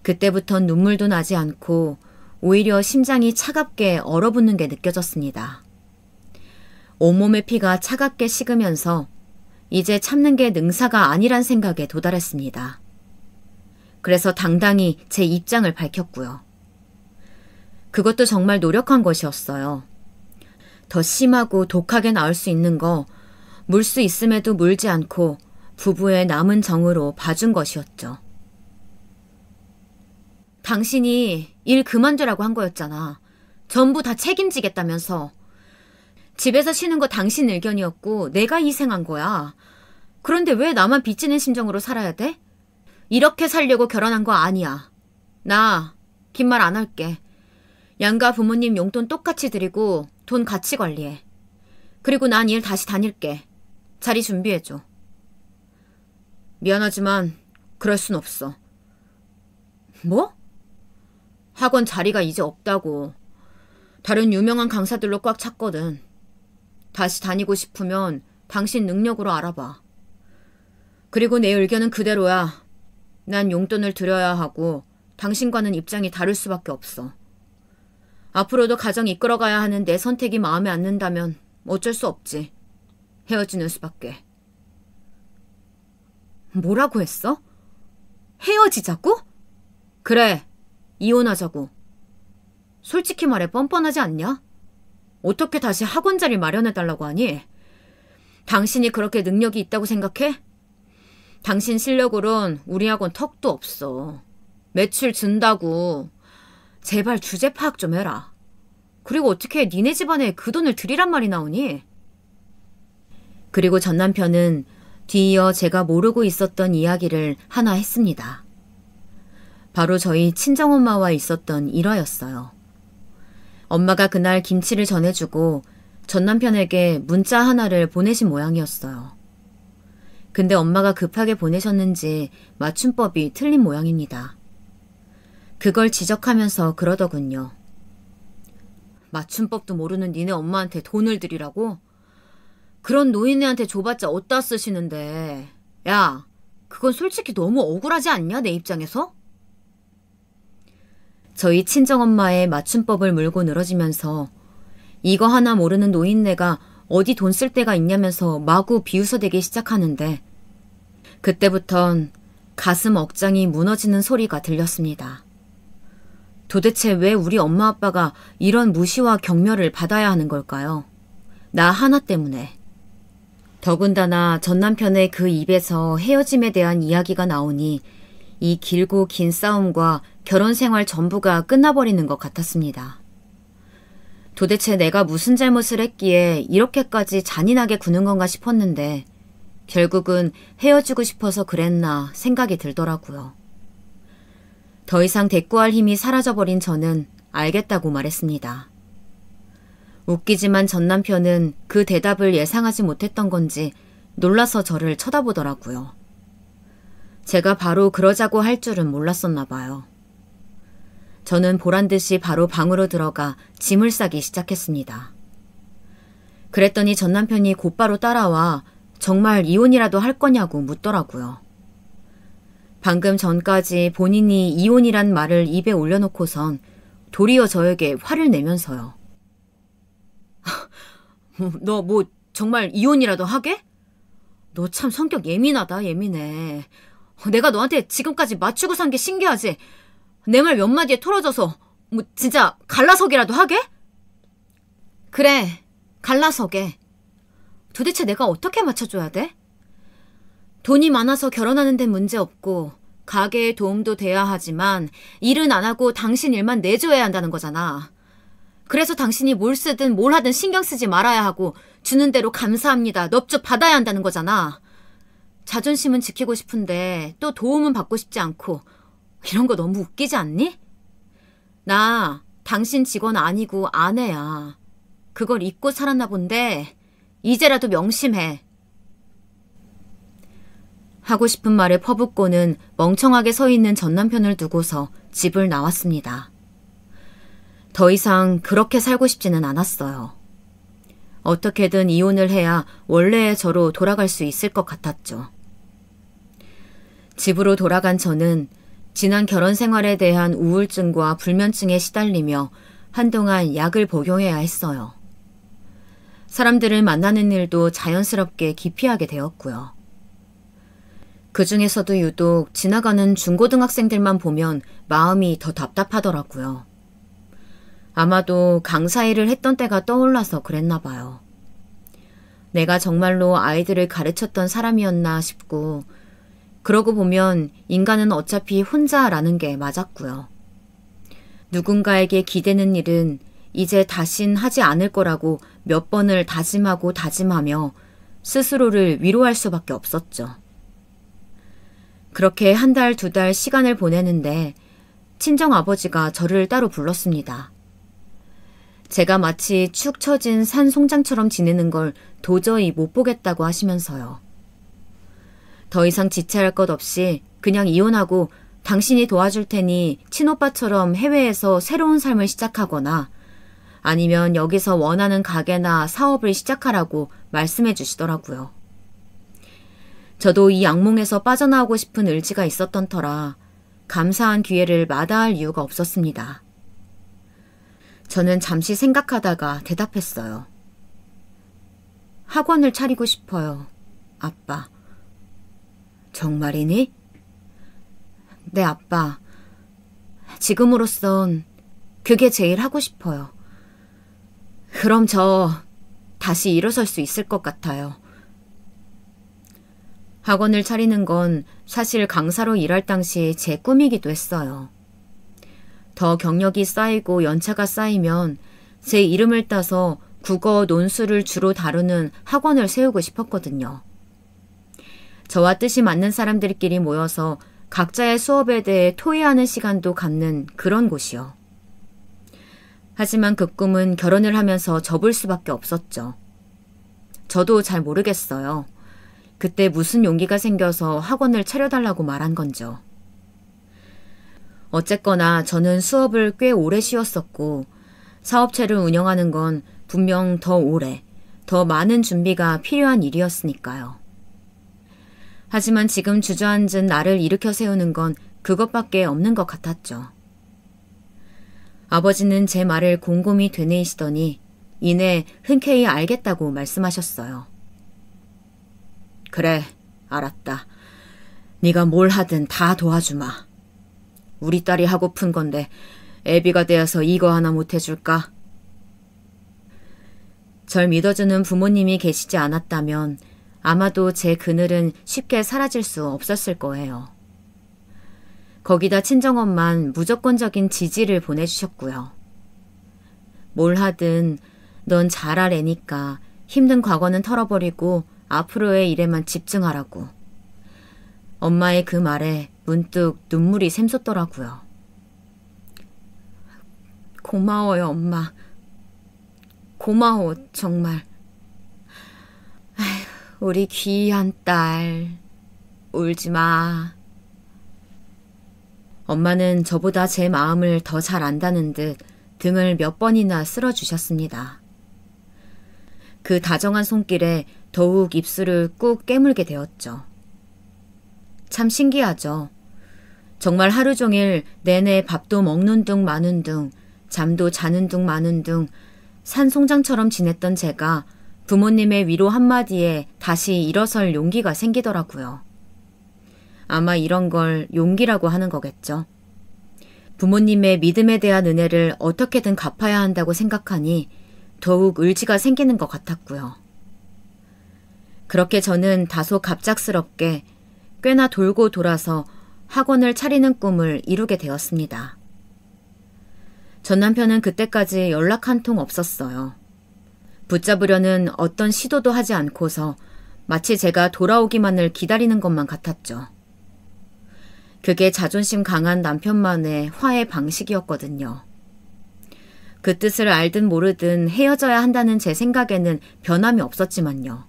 그때부턴 눈물도 나지 않고 오히려 심장이 차갑게 얼어붙는 게 느껴졌습니다. 온몸의 피가 차갑게 식으면서 이제 참는 게 능사가 아니란 생각에 도달했습니다. 그래서 당당히 제 입장을 밝혔고요. 그것도 정말 노력한 것이었어요. 더 심하고 독하게 나올 수 있는 거 물 수 있음에도 물지 않고 부부의 남은 정으로 봐준 것이었죠. 당신이 일 그만두라고 한 거였잖아. 전부 다 책임지겠다면서. 집에서 쉬는 거 당신 의견이었고 내가 희생한 거야. 그런데 왜 나만 빚지는 심정으로 살아야 돼? 이렇게 살려고 결혼한 거 아니야. 나 긴 말 안 할게. 양가 부모님 용돈 똑같이 드리고 돈 같이 관리해. 그리고 난 일 다시 다닐게. 자리 준비해줘. 미안하지만 그럴 순 없어. 뭐? 학원 자리가 이제 없다고. 다른 유명한 강사들로 꽉 찼거든. 다시 다니고 싶으면 당신 능력으로 알아봐. 그리고 내 의견은 그대로야. 난 용돈을 드려야 하고 당신과는 입장이 다를 수밖에 없어. 앞으로도 가정 이끌어가야 하는 내 선택이 마음에 안 든다면 어쩔 수 없지. 헤어지는 수밖에. 뭐라고 했어? 헤어지자고? 그래, 이혼하자고. 솔직히 말해 뻔뻔하지 않냐? 어떻게 다시 학원 자리 마련해달라고 하니? 당신이 그렇게 능력이 있다고 생각해? 당신 실력으론 우리 학원 턱도 없어. 매출 준다고. 제발 주제 파악 좀 해라. 그리고 어떻게 니네 집안에 그 돈을 들이란 말이 나오니? 그리고 전 남편은 뒤이어 제가 모르고 있었던 이야기를 하나 했습니다. 바로 저희 친정엄마와 있었던 일화였어요. 엄마가 그날 김치를 전해주고 전 남편에게 문자 하나를 보내신 모양이었어요. 근데 엄마가 급하게 보내셨는지 맞춤법이 틀린 모양입니다. 그걸 지적하면서 그러더군요. 맞춤법도 모르는 니네 엄마한테 돈을 드리라고? 그런 노인네한테 줘봤자 어디다 쓰시는데. 야, 그건 솔직히 너무 억울하지 않냐, 내 입장에서? 저희 친정엄마의 맞춤법을 물고 늘어지면서 이거 하나 모르는 노인네가 어디 돈 쓸 데가 있냐면서 마구 비웃어대기 시작하는데 그때부턴 가슴 억장이 무너지는 소리가 들렸습니다. 도대체 왜 우리 엄마 아빠가 이런 무시와 경멸을 받아야 하는 걸까요? 나 하나 때문에. 더군다나 전 남편의 그 입에서 헤어짐에 대한 이야기가 나오니 이 길고 긴 싸움과 결혼 생활 전부가 끝나버리는 것 같았습니다. 도대체 내가 무슨 잘못을 했기에 이렇게까지 잔인하게 구는 건가 싶었는데 결국은 헤어지고 싶어서 그랬나 생각이 들더라고요. 더 이상 대꾸할 힘이 사라져버린 저는 알겠다고 말했습니다. 웃기지만 전 남편은 그 대답을 예상하지 못했던 건지 놀라서 저를 쳐다보더라고요. 제가 바로 그러자고 할 줄은 몰랐었나 봐요. 저는 보란듯이 바로 방으로 들어가 짐을 싸기 시작했습니다. 그랬더니 전 남편이 곧바로 따라와 정말 이혼이라도 할 거냐고 묻더라고요. 방금 전까지 본인이 이혼이란 말을 입에 올려놓고선 도리어 저에게 화를 내면서요. 너 뭐 정말 이혼이라도 하게? 너 참 성격 예민하다, 예민해. 내가 너한테 지금까지 맞추고 산 게 신기하지? 내 말 몇 마디에 털어져서 뭐 진짜 갈라서기라도 하게? 그래, 갈라서게. 도대체 내가 어떻게 맞춰줘야 돼? 돈이 많아서 결혼하는 데 문제 없고 가게에 도움도 돼야 하지만 일은 안 하고 당신 일만 내줘야 한다는 거잖아. 그래서 당신이 뭘 쓰든 뭘 하든 신경 쓰지 말아야 하고 주는 대로 감사합니다, 넙죽 받아야 한다는 거잖아. 자존심은 지키고 싶은데 또 도움은 받고 싶지 않고 이런 거 너무 웃기지 않니? 나 당신 직원 아니고 아내야. 그걸 잊고 살았나 본데 이제라도 명심해. 하고 싶은 말에 퍼붓고는 멍청하게 서 있는 전 남편을 두고서 집을 나왔습니다. 더 이상 그렇게 살고 싶지는 않았어요. 어떻게든 이혼을 해야 원래의 저로 돌아갈 수 있을 것 같았죠. 집으로 돌아간 저는 지난 결혼 생활에 대한 우울증과 불면증에 시달리며 한동안 약을 복용해야 했어요. 사람들을 만나는 일도 자연스럽게 기피하게 되었고요. 그 중에서도 유독 지나가는 중고등학생들만 보면 마음이 더 답답하더라고요. 아마도 강사 일을 했던 때가 떠올라서 그랬나 봐요. 내가 정말로 아이들을 가르쳤던 사람이었나 싶고 그러고 보면 인간은 어차피 혼자라는 게 맞았고요. 누군가에게 기대는 일은 이제 다신 하지 않을 거라고 몇 번을 다짐하고 다짐하며 스스로를 위로할 수밖에 없었죠. 그렇게 한 달, 두 달 시간을 보내는데 친정아버지가 저를 따로 불렀습니다. 제가 마치 축 처진 산 송장처럼 지내는 걸 도저히 못 보겠다고 하시면서요. 더 이상 지체할 것 없이 그냥 이혼하고 당신이 도와줄 테니 친오빠처럼 해외에서 새로운 삶을 시작하거나 아니면 여기서 원하는 가게나 사업을 시작하라고 말씀해 주시더라고요. 저도 이 악몽에서 빠져나오고 싶은 의지가 있었던 터라 감사한 기회를 마다할 이유가 없었습니다. 저는 잠시 생각하다가 대답했어요. 학원을 차리고 싶어요, 아빠. 정말이니? 네, 아빠. 지금으로선 그게 제일 하고 싶어요. 그럼 저 다시 일어설 수 있을 것 같아요. 학원을 차리는 건 사실 강사로 일할 당시 제 꿈이기도 했어요. 더 경력이 쌓이고 연차가 쌓이면 제 이름을 따서 국어, 논술을 주로 다루는 학원을 세우고 싶었거든요. 저와 뜻이 맞는 사람들끼리 모여서 각자의 수업에 대해 토의하는 시간도 갖는 그런 곳이요. 하지만 그 꿈은 결혼을 하면서 접을 수밖에 없었죠. 저도 잘 모르겠어요. 그때 무슨 용기가 생겨서 학원을 차려달라고 말한 건죠. 어쨌거나 저는 수업을 꽤 오래 쉬었었고 사업체를 운영하는 건 분명 더 오래, 더 많은 준비가 필요한 일이었으니까요. 하지만 지금 주저앉은 나를 일으켜 세우는 건 그것밖에 없는 것 같았죠. 아버지는 제 말을 곰곰이 되뇌이시더니 이내 흔쾌히 알겠다고 말씀하셨어요. 그래, 알았다. 네가 뭘 하든 다 도와주마. 우리 딸이 하고픈 건데 애비가 되어서 이거 하나 못 해줄까? 절 믿어주는 부모님이 계시지 않았다면 아마도 제 그늘은 쉽게 사라질 수 없었을 거예요. 거기다 친정엄만 무조건적인 지지를 보내주셨고요. 뭘 하든 넌 잘할 애니까 힘든 과거는 털어버리고 앞으로의 일에만 집중하라고. 엄마의 그 말에 문득 눈물이 샘솟더라고요. 고마워요, 엄마. 고마워, 정말. 아휴, 우리 귀한 딸. 울지 마. 엄마는 저보다 제 마음을 더 잘 안다는 듯 등을 몇 번이나 쓸어주셨습니다. 그 다정한 손길에 더욱 입술을 꾹 깨물게 되었죠. 참 신기하죠. 정말 하루 종일 내내 밥도 먹는 둥 마는 둥, 잠도 자는 둥 마는 둥, 산송장처럼 지냈던 제가 부모님의 위로 한마디에 다시 일어설 용기가 생기더라고요. 아마 이런 걸 용기라고 하는 거겠죠. 부모님의 믿음에 대한 은혜를 어떻게든 갚아야 한다고 생각하니 더욱 의지가 생기는 것 같았고요. 그렇게 저는 다소 갑작스럽게 꽤나 돌고 돌아서 학원을 차리는 꿈을 이루게 되었습니다. 전 남편은 그때까지 연락 한 통 없었어요. 붙잡으려는 어떤 시도도 하지 않고서 마치 제가 돌아오기만을 기다리는 것만 같았죠. 그게 자존심 강한 남편만의 화해 방식이었거든요. 그 뜻을 알든 모르든 헤어져야 한다는 제 생각에는 변함이 없었지만요.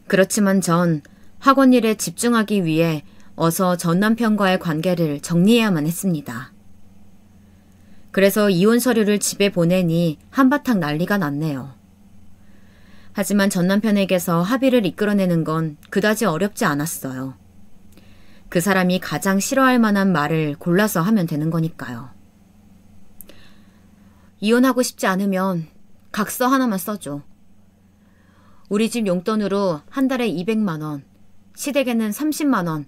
그렇지만 전 학원 일에 집중하기 위해 어서 전 남편과의 관계를 정리해야만 했습니다. 그래서 이혼 서류를 집에 보내니 한바탕 난리가 났네요. 하지만 전 남편에게서 합의를 이끌어내는 건 그다지 어렵지 않았어요. 그 사람이 가장 싫어할 만한 말을 골라서 하면 되는 거니까요. 이혼하고 싶지 않으면 각서 하나만 써줘. 우리 집 용돈으로 한 달에 200만 원, 시댁에는 30만 원,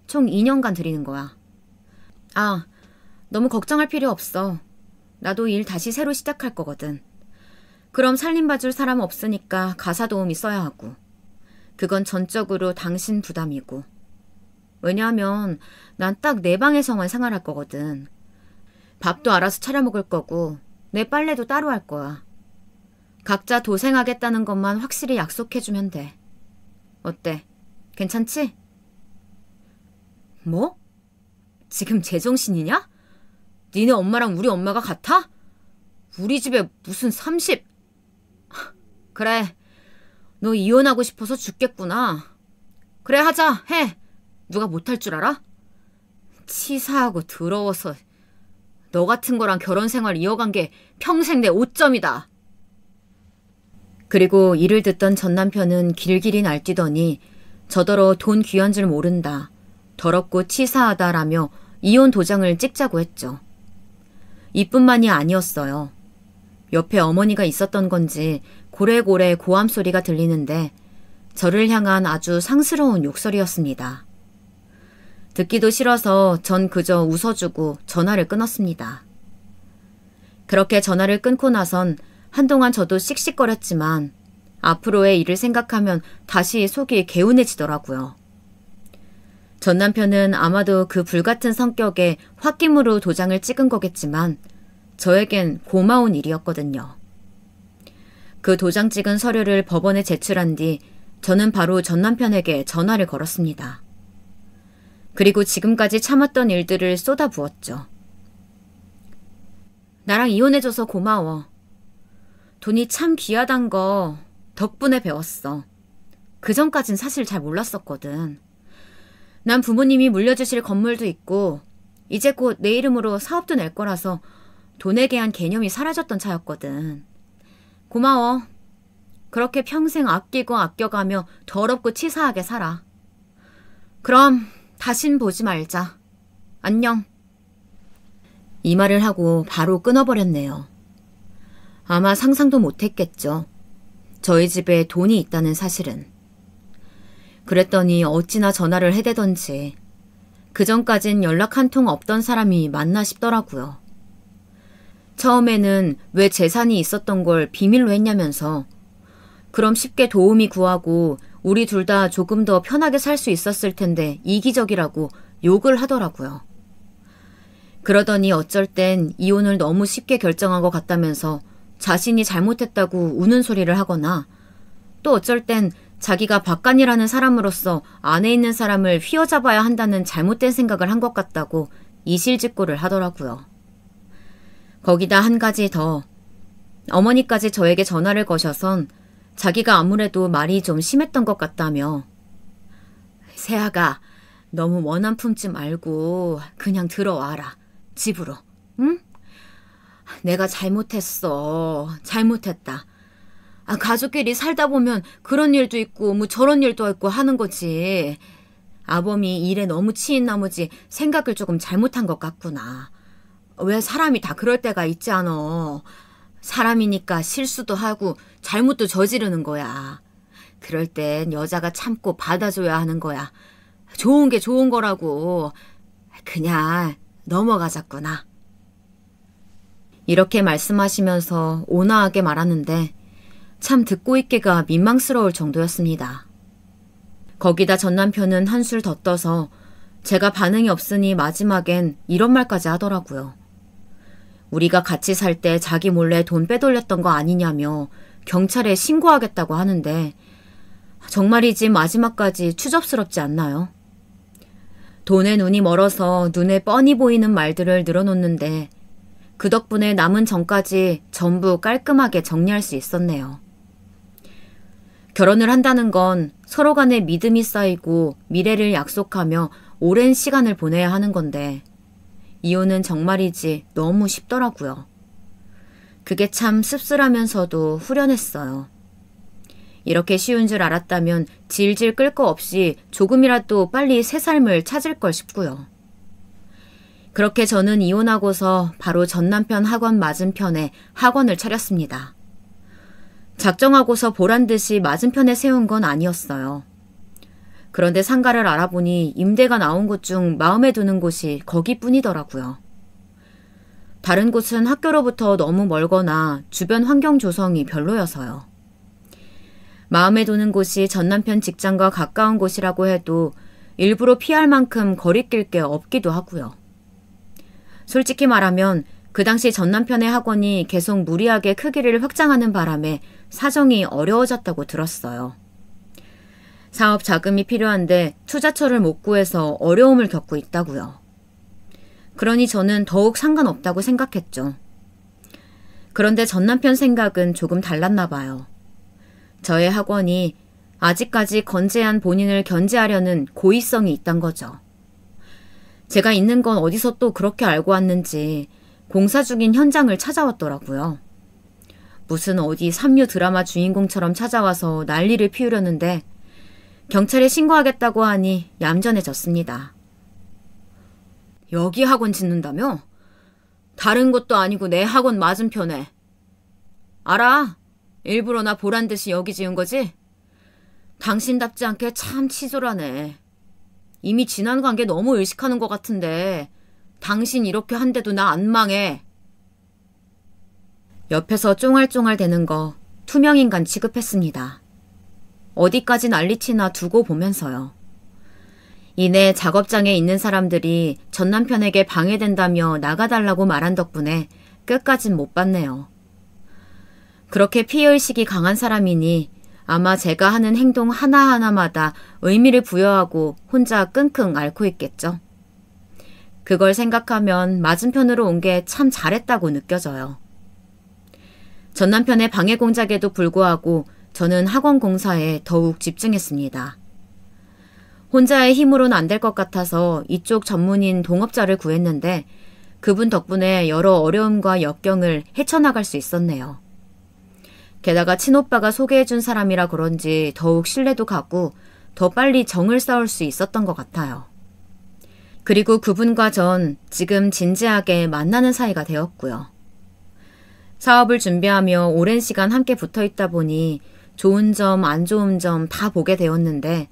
총 2년간 드리는 거야. 아, 너무 걱정할 필요 없어. 나도 일 다시 새로 시작할 거거든. 그럼 살림봐줄 사람 없으니까 가사 도우미 써야 하고. 그건 전적으로 당신 부담이고. 왜냐하면 난 딱 내 방에서만 생활할 거거든. 밥도 알아서 차려 먹을 거고 내 빨래도 따로 할 거야. 각자 도생하겠다는 것만 확실히 약속해주면 돼. 어때? 괜찮지? 뭐? 지금 제정신이냐? 니네 엄마랑 우리 엄마가 같아? 우리 집에 무슨 30... 그래, 너 이혼하고 싶어서 죽겠구나. 그래, 하자, 해. 누가 못할 줄 알아? 치사하고 더러워서. 너 같은 거랑 결혼 생활 이어간 게 평생 내 오점이다. 그리고 이를 듣던 전 남편은 길길이 날뛰더니 저더러 돈 귀한 줄 모른다, 더럽고 치사하다라며 이혼 도장을 찍자고 했죠. 이뿐만이 아니었어요. 옆에 어머니가 있었던 건지 고래고래 고함 소리가 들리는데 저를 향한 아주 상스러운 욕설이었습니다. 듣기도 싫어서 전 그저 웃어주고 전화를 끊었습니다. 그렇게 전화를 끊고 나선 한동안 저도 씩씩거렸지만 앞으로의 일을 생각하면 다시 속이 개운해지더라고요. 전 남편은 아마도 그 불같은 성격에 홧김으로 도장을 찍은 거겠지만 저에겐 고마운 일이었거든요. 그 도장 찍은 서류를 법원에 제출한 뒤 저는 바로 전 남편에게 전화를 걸었습니다. 그리고 지금까지 참았던 일들을 쏟아부었죠. 나랑 이혼해줘서 고마워. 돈이 참 귀하단 거 덕분에 배웠어. 그전까진 사실 잘 몰랐었거든. 난 부모님이 물려주실 건물도 있고 이제 곧 내 이름으로 사업도 낼 거라서 돈에 대한 개념이 사라졌던 차였거든. 고마워. 그렇게 평생 아끼고 아껴가며 더럽고 치사하게 살아. 그럼 다신 보지 말자. 안녕. 이 말을 하고 바로 끊어버렸네요. 아마 상상도 못했겠죠. 저희 집에 돈이 있다는 사실은. 그랬더니 어찌나 전화를 해대던지 그전까진 연락 한 통 없던 사람이 맞나 싶더라고요. 처음에는 왜 재산이 있었던 걸 비밀로 했냐면서 그럼 쉽게 도움이 구하고 우리 둘 다 조금 더 편하게 살 수 있었을 텐데 이기적이라고 욕을 하더라고요. 그러더니 어쩔 땐 이혼을 너무 쉽게 결정한 것 같다면서 자신이 잘못했다고 우는 소리를 하거나 또 어쩔 땐 자기가 박간이라는 사람으로서 안에 있는 사람을 휘어잡아야 한다는 잘못된 생각을 한 것 같다고 이실직고를 하더라고요. 거기다 한 가지 더. 어머니까지 저에게 전화를 거셔선 자기가 아무래도 말이 좀 심했던 것 같다며 세아가 너무 원한 품지 말고 그냥 들어와라. 집으로. 응? 내가 잘못했어. 잘못했다. 가족끼리 살다 보면 그런 일도 있고 뭐 저런 일도 있고 하는 거지. 아범이 일에 너무 치인 나머지 생각을 조금 잘못한 것 같구나. 왜 사람이 다 그럴 때가 있지 않아. 사람이니까 실수도 하고 잘못도 저지르는 거야. 그럴 땐 여자가 참고 받아줘야 하는 거야. 좋은 게 좋은 거라고. 그냥 넘어가자꾸나. 이렇게 말씀하시면서 온화하게 말하는데 참 듣고 있기가 민망스러울 정도였습니다. 거기다 전 남편은 한술 더 떠서 제가 반응이 없으니 마지막엔 이런 말까지 하더라고요. 우리가 같이 살 때 자기 몰래 돈 빼돌렸던 거 아니냐며 경찰에 신고하겠다고 하는데 정말이지 마지막까지 추접스럽지 않나요? 돈에 눈이 멀어서 눈에 뻔히 보이는 말들을 늘어놓는데 그 덕분에 남은 정까지 전부 깔끔하게 정리할 수 있었네요. 결혼을 한다는 건 서로 간에 믿음이 쌓이고 미래를 약속하며 오랜 시간을 보내야 하는 건데 이혼은 정말이지 너무 쉽더라고요. 그게 참 씁쓸하면서도 후련했어요. 이렇게 쉬운 줄 알았다면 질질 끌 거 없이 조금이라도 빨리 새 삶을 찾을 걸 싶고요. 그렇게 저는 이혼하고서 바로 전 남편 학원 맞은편에 학원을 차렸습니다. 작정하고서 보란듯이 맞은편에 세운 건 아니었어요. 그런데 상가를 알아보니 임대가 나온 곳 중 마음에 드는 곳이 거기뿐이더라고요. 다른 곳은 학교로부터 너무 멀거나 주변 환경 조성이 별로여서요. 마음에 드는 곳이 전 남편 직장과 가까운 곳이라고 해도 일부러 피할 만큼 거리낄 게 없기도 하고요. 솔직히 말하면 그 당시 전 남편의 학원이 계속 무리하게 크기를 확장하는 바람에 사정이 어려워졌다고 들었어요. 사업 자금이 필요한데 투자처를 못 구해서 어려움을 겪고 있다고요. 그러니 저는 더욱 상관없다고 생각했죠. 그런데 전 남편 생각은 조금 달랐나 봐요. 저의 학원이 아직까지 건재한 본인을 견제하려는 고의성이 있단 거죠. 제가 있는 건 어디서 또 그렇게 알고 왔는지 공사 중인 현장을 찾아왔더라고요. 무슨 어디 삼류 드라마 주인공처럼 찾아와서 난리를 피우려는데 경찰에 신고하겠다고 하니 얌전해졌습니다. 여기 학원 짓는다며? 다른 곳도 아니고 내 학원 맞은편에. 알아. 일부러 나 보란 듯이 여기 지은 거지? 당신답지 않게 참 치졸하네. 이미 지난 관계 너무 의식하는 것 같은데 당신 이렇게 한데도 나 안 망해. 옆에서 쫑알쫑알 대는 거 투명인간 취급했습니다. 어디까지 난리치나 두고 보면서요. 이내 작업장에 있는 사람들이 전 남편에게 방해된다며 나가달라고 말한 덕분에 끝까진 못 봤네요. 그렇게 피해의식이 강한 사람이니 아마 제가 하는 행동 하나하나마다 의미를 부여하고 혼자 끙끙 앓고 있겠죠. 그걸 생각하면 맞은편으로 온 게 참 잘했다고 느껴져요. 전 남편의 방해 공작에도 불구하고 저는 학원 공사에 더욱 집중했습니다. 혼자의 힘으로는 안 될 것 같아서 이쪽 전문인 동업자를 구했는데 그분 덕분에 여러 어려움과 역경을 헤쳐나갈 수 있었네요. 게다가 친오빠가 소개해준 사람이라 그런지 더욱 신뢰도 가고 더 빨리 정을 쌓을 수 있었던 것 같아요. 그리고 그분과 전 지금 진지하게 만나는 사이가 되었고요. 사업을 준비하며 오랜 시간 함께 붙어 있다 보니 좋은 점, 안 좋은 점 다 보게 되었는데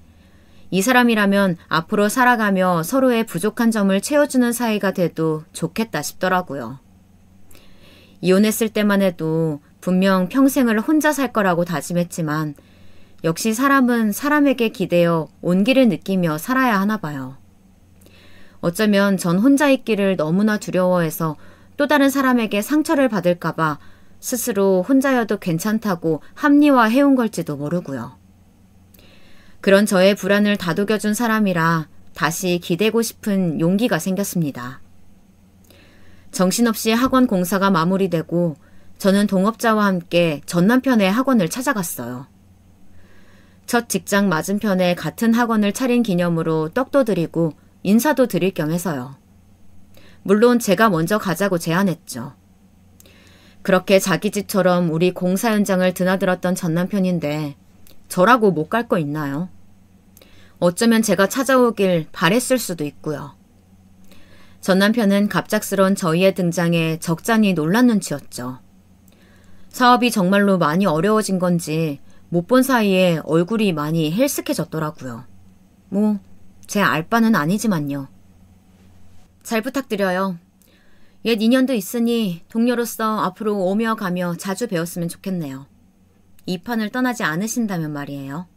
이 사람이라면 앞으로 살아가며 서로의 부족한 점을 채워주는 사이가 돼도 좋겠다 싶더라고요. 이혼했을 때만 해도 분명 평생을 혼자 살 거라고 다짐했지만 역시 사람은 사람에게 기대어 온기를 느끼며 살아야 하나 봐요. 어쩌면 전 혼자 있기를 너무나 두려워해서 또 다른 사람에게 상처를 받을까봐 스스로 혼자여도 괜찮다고 합리화해온 걸지도 모르고요. 그런 저의 불안을 다독여준 사람이라 다시 기대고 싶은 용기가 생겼습니다. 정신없이 학원 공사가 마무리되고 저는 동업자와 함께 전 남편의 학원을 찾아갔어요. 첫 직장 맞은편에 같은 학원을 차린 기념으로 떡도 드리고 인사도 드릴 겸 해서요. 물론 제가 먼저 가자고 제안했죠. 그렇게 자기 집처럼 우리 공사 현장을 드나들었던 전 남편인데 저라고 못 갈 거 있나요? 어쩌면 제가 찾아오길 바랬을 수도 있고요. 전 남편은 갑작스러운 저희의 등장에 적잖이 놀란 눈치였죠. 사업이 정말로 많이 어려워진 건지 못 본 사이에 얼굴이 많이 헬쓱해졌더라고요. 뭐 제 알바는 아니지만요. 잘 부탁드려요. 옛 인연도 있으니 동료로서 앞으로 오며 가며 자주 뵈었으면 좋겠네요. 이 판을 떠나지 않으신다면 말이에요.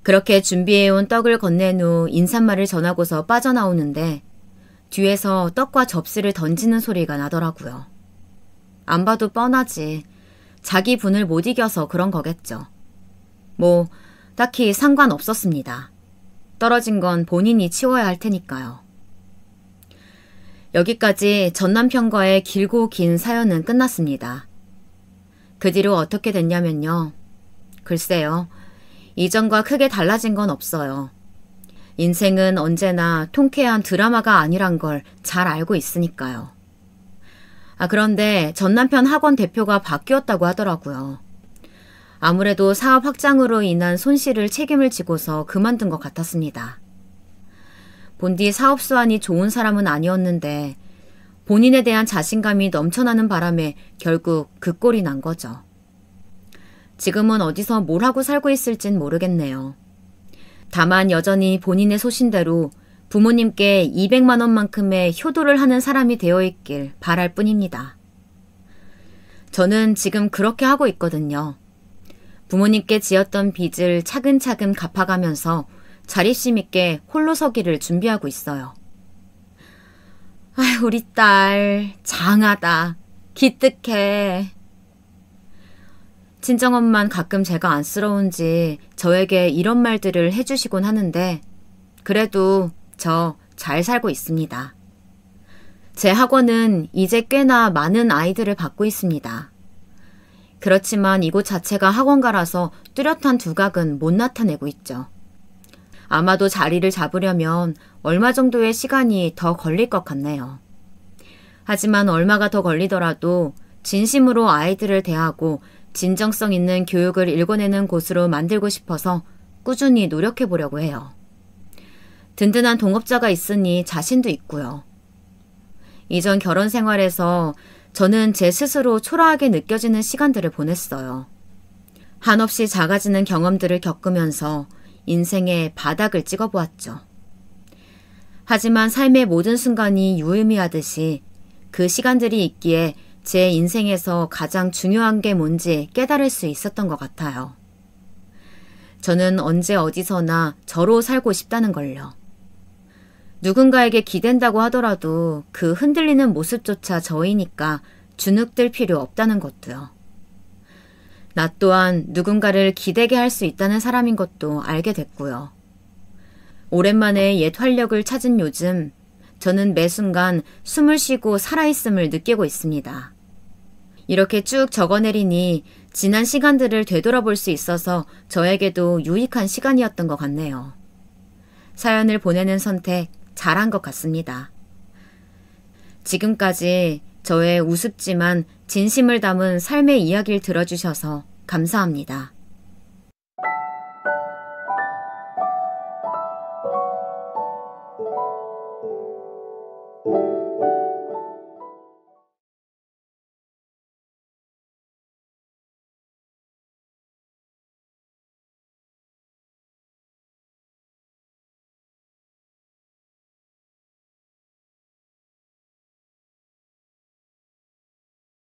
그렇게 준비해온 떡을 건넨 후 인사말을 전하고서 빠져나오는데 뒤에서 떡과 접시를 던지는 소리가 나더라고요. 안 봐도 뻔하지. 자기 분을 못 이겨서 그런 거겠죠. 뭐 딱히 상관없었습니다. 떨어진 건 본인이 치워야 할 테니까요. 여기까지 전 남편과의 길고 긴 사연은 끝났습니다. 그 뒤로 어떻게 됐냐면요. 글쎄요. 이전과 크게 달라진 건 없어요. 인생은 언제나 통쾌한 드라마가 아니란 걸 잘 알고 있으니까요. 그런데 전 남편 학원 대표가 바뀌었다고 하더라고요. 아무래도 사업 확장으로 인한 손실을 책임을 지고서 그만둔 것 같았습니다. 본디 사업 수완이 좋은 사람은 아니었는데 본인에 대한 자신감이 넘쳐나는 바람에 결국 그 꼴이 난 거죠. 지금은 어디서 뭘 하고 살고 있을진 모르겠네요. 다만 여전히 본인의 소신대로 부모님께 200만 원만큼의 효도를 하는 사람이 되어 있길 바랄 뿐입니다. 저는 지금 그렇게 하고 있거든요. 부모님께 지었던 빚을 차근차근 갚아가면서 자립심 있게 홀로 서기를 준비하고 있어요. 아휴, 우리 딸 장하다. 기특해. 친정엄만 가끔 제가 안쓰러운지 저에게 이런 말들을 해주시곤 하는데 그래도 저 잘 살고 있습니다. 제 학원은 이제 꽤나 많은 아이들을 받고 있습니다. 그렇지만 이곳 자체가 학원가라서 뚜렷한 두각은 못 나타내고 있죠. 아마도 자리를 잡으려면 얼마 정도의 시간이 더 걸릴 것 같네요. 하지만 얼마가 더 걸리더라도 진심으로 아이들을 대하고 진정성 있는 교육을 일궈내는 곳으로 만들고 싶어서 꾸준히 노력해 보려고 해요. 든든한 동업자가 있으니 자신도 있고요. 이전 결혼 생활에서 저는 제 스스로 초라하게 느껴지는 시간들을 보냈어요. 한없이 작아지는 경험들을 겪으면서 인생의 바닥을 찍어보았죠. 하지만 삶의 모든 순간이 유의미하듯이 그 시간들이 있기에 제 인생에서 가장 중요한 게 뭔지 깨달을 수 있었던 것 같아요. 저는 언제 어디서나 저로 살고 싶다는 걸요. 누군가에게 기댄다고 하더라도 그 흔들리는 모습조차 저이니까 주눅들 필요 없다는 것도요. 나 또한 누군가를 기대게 할 수 있다는 사람인 것도 알게 됐고요. 오랜만에 옛 활력을 찾은 요즘 저는 매 순간 숨을 쉬고 살아있음을 느끼고 있습니다. 이렇게 쭉 적어내리니 지난 시간들을 되돌아볼 수 있어서 저에게도 유익한 시간이었던 것 같네요. 사연을 보내는 선택 잘한 것 같습니다. 지금까지 저의 우습지만 진심을 담은 삶의 이야기를 들어주셔서 감사합니다.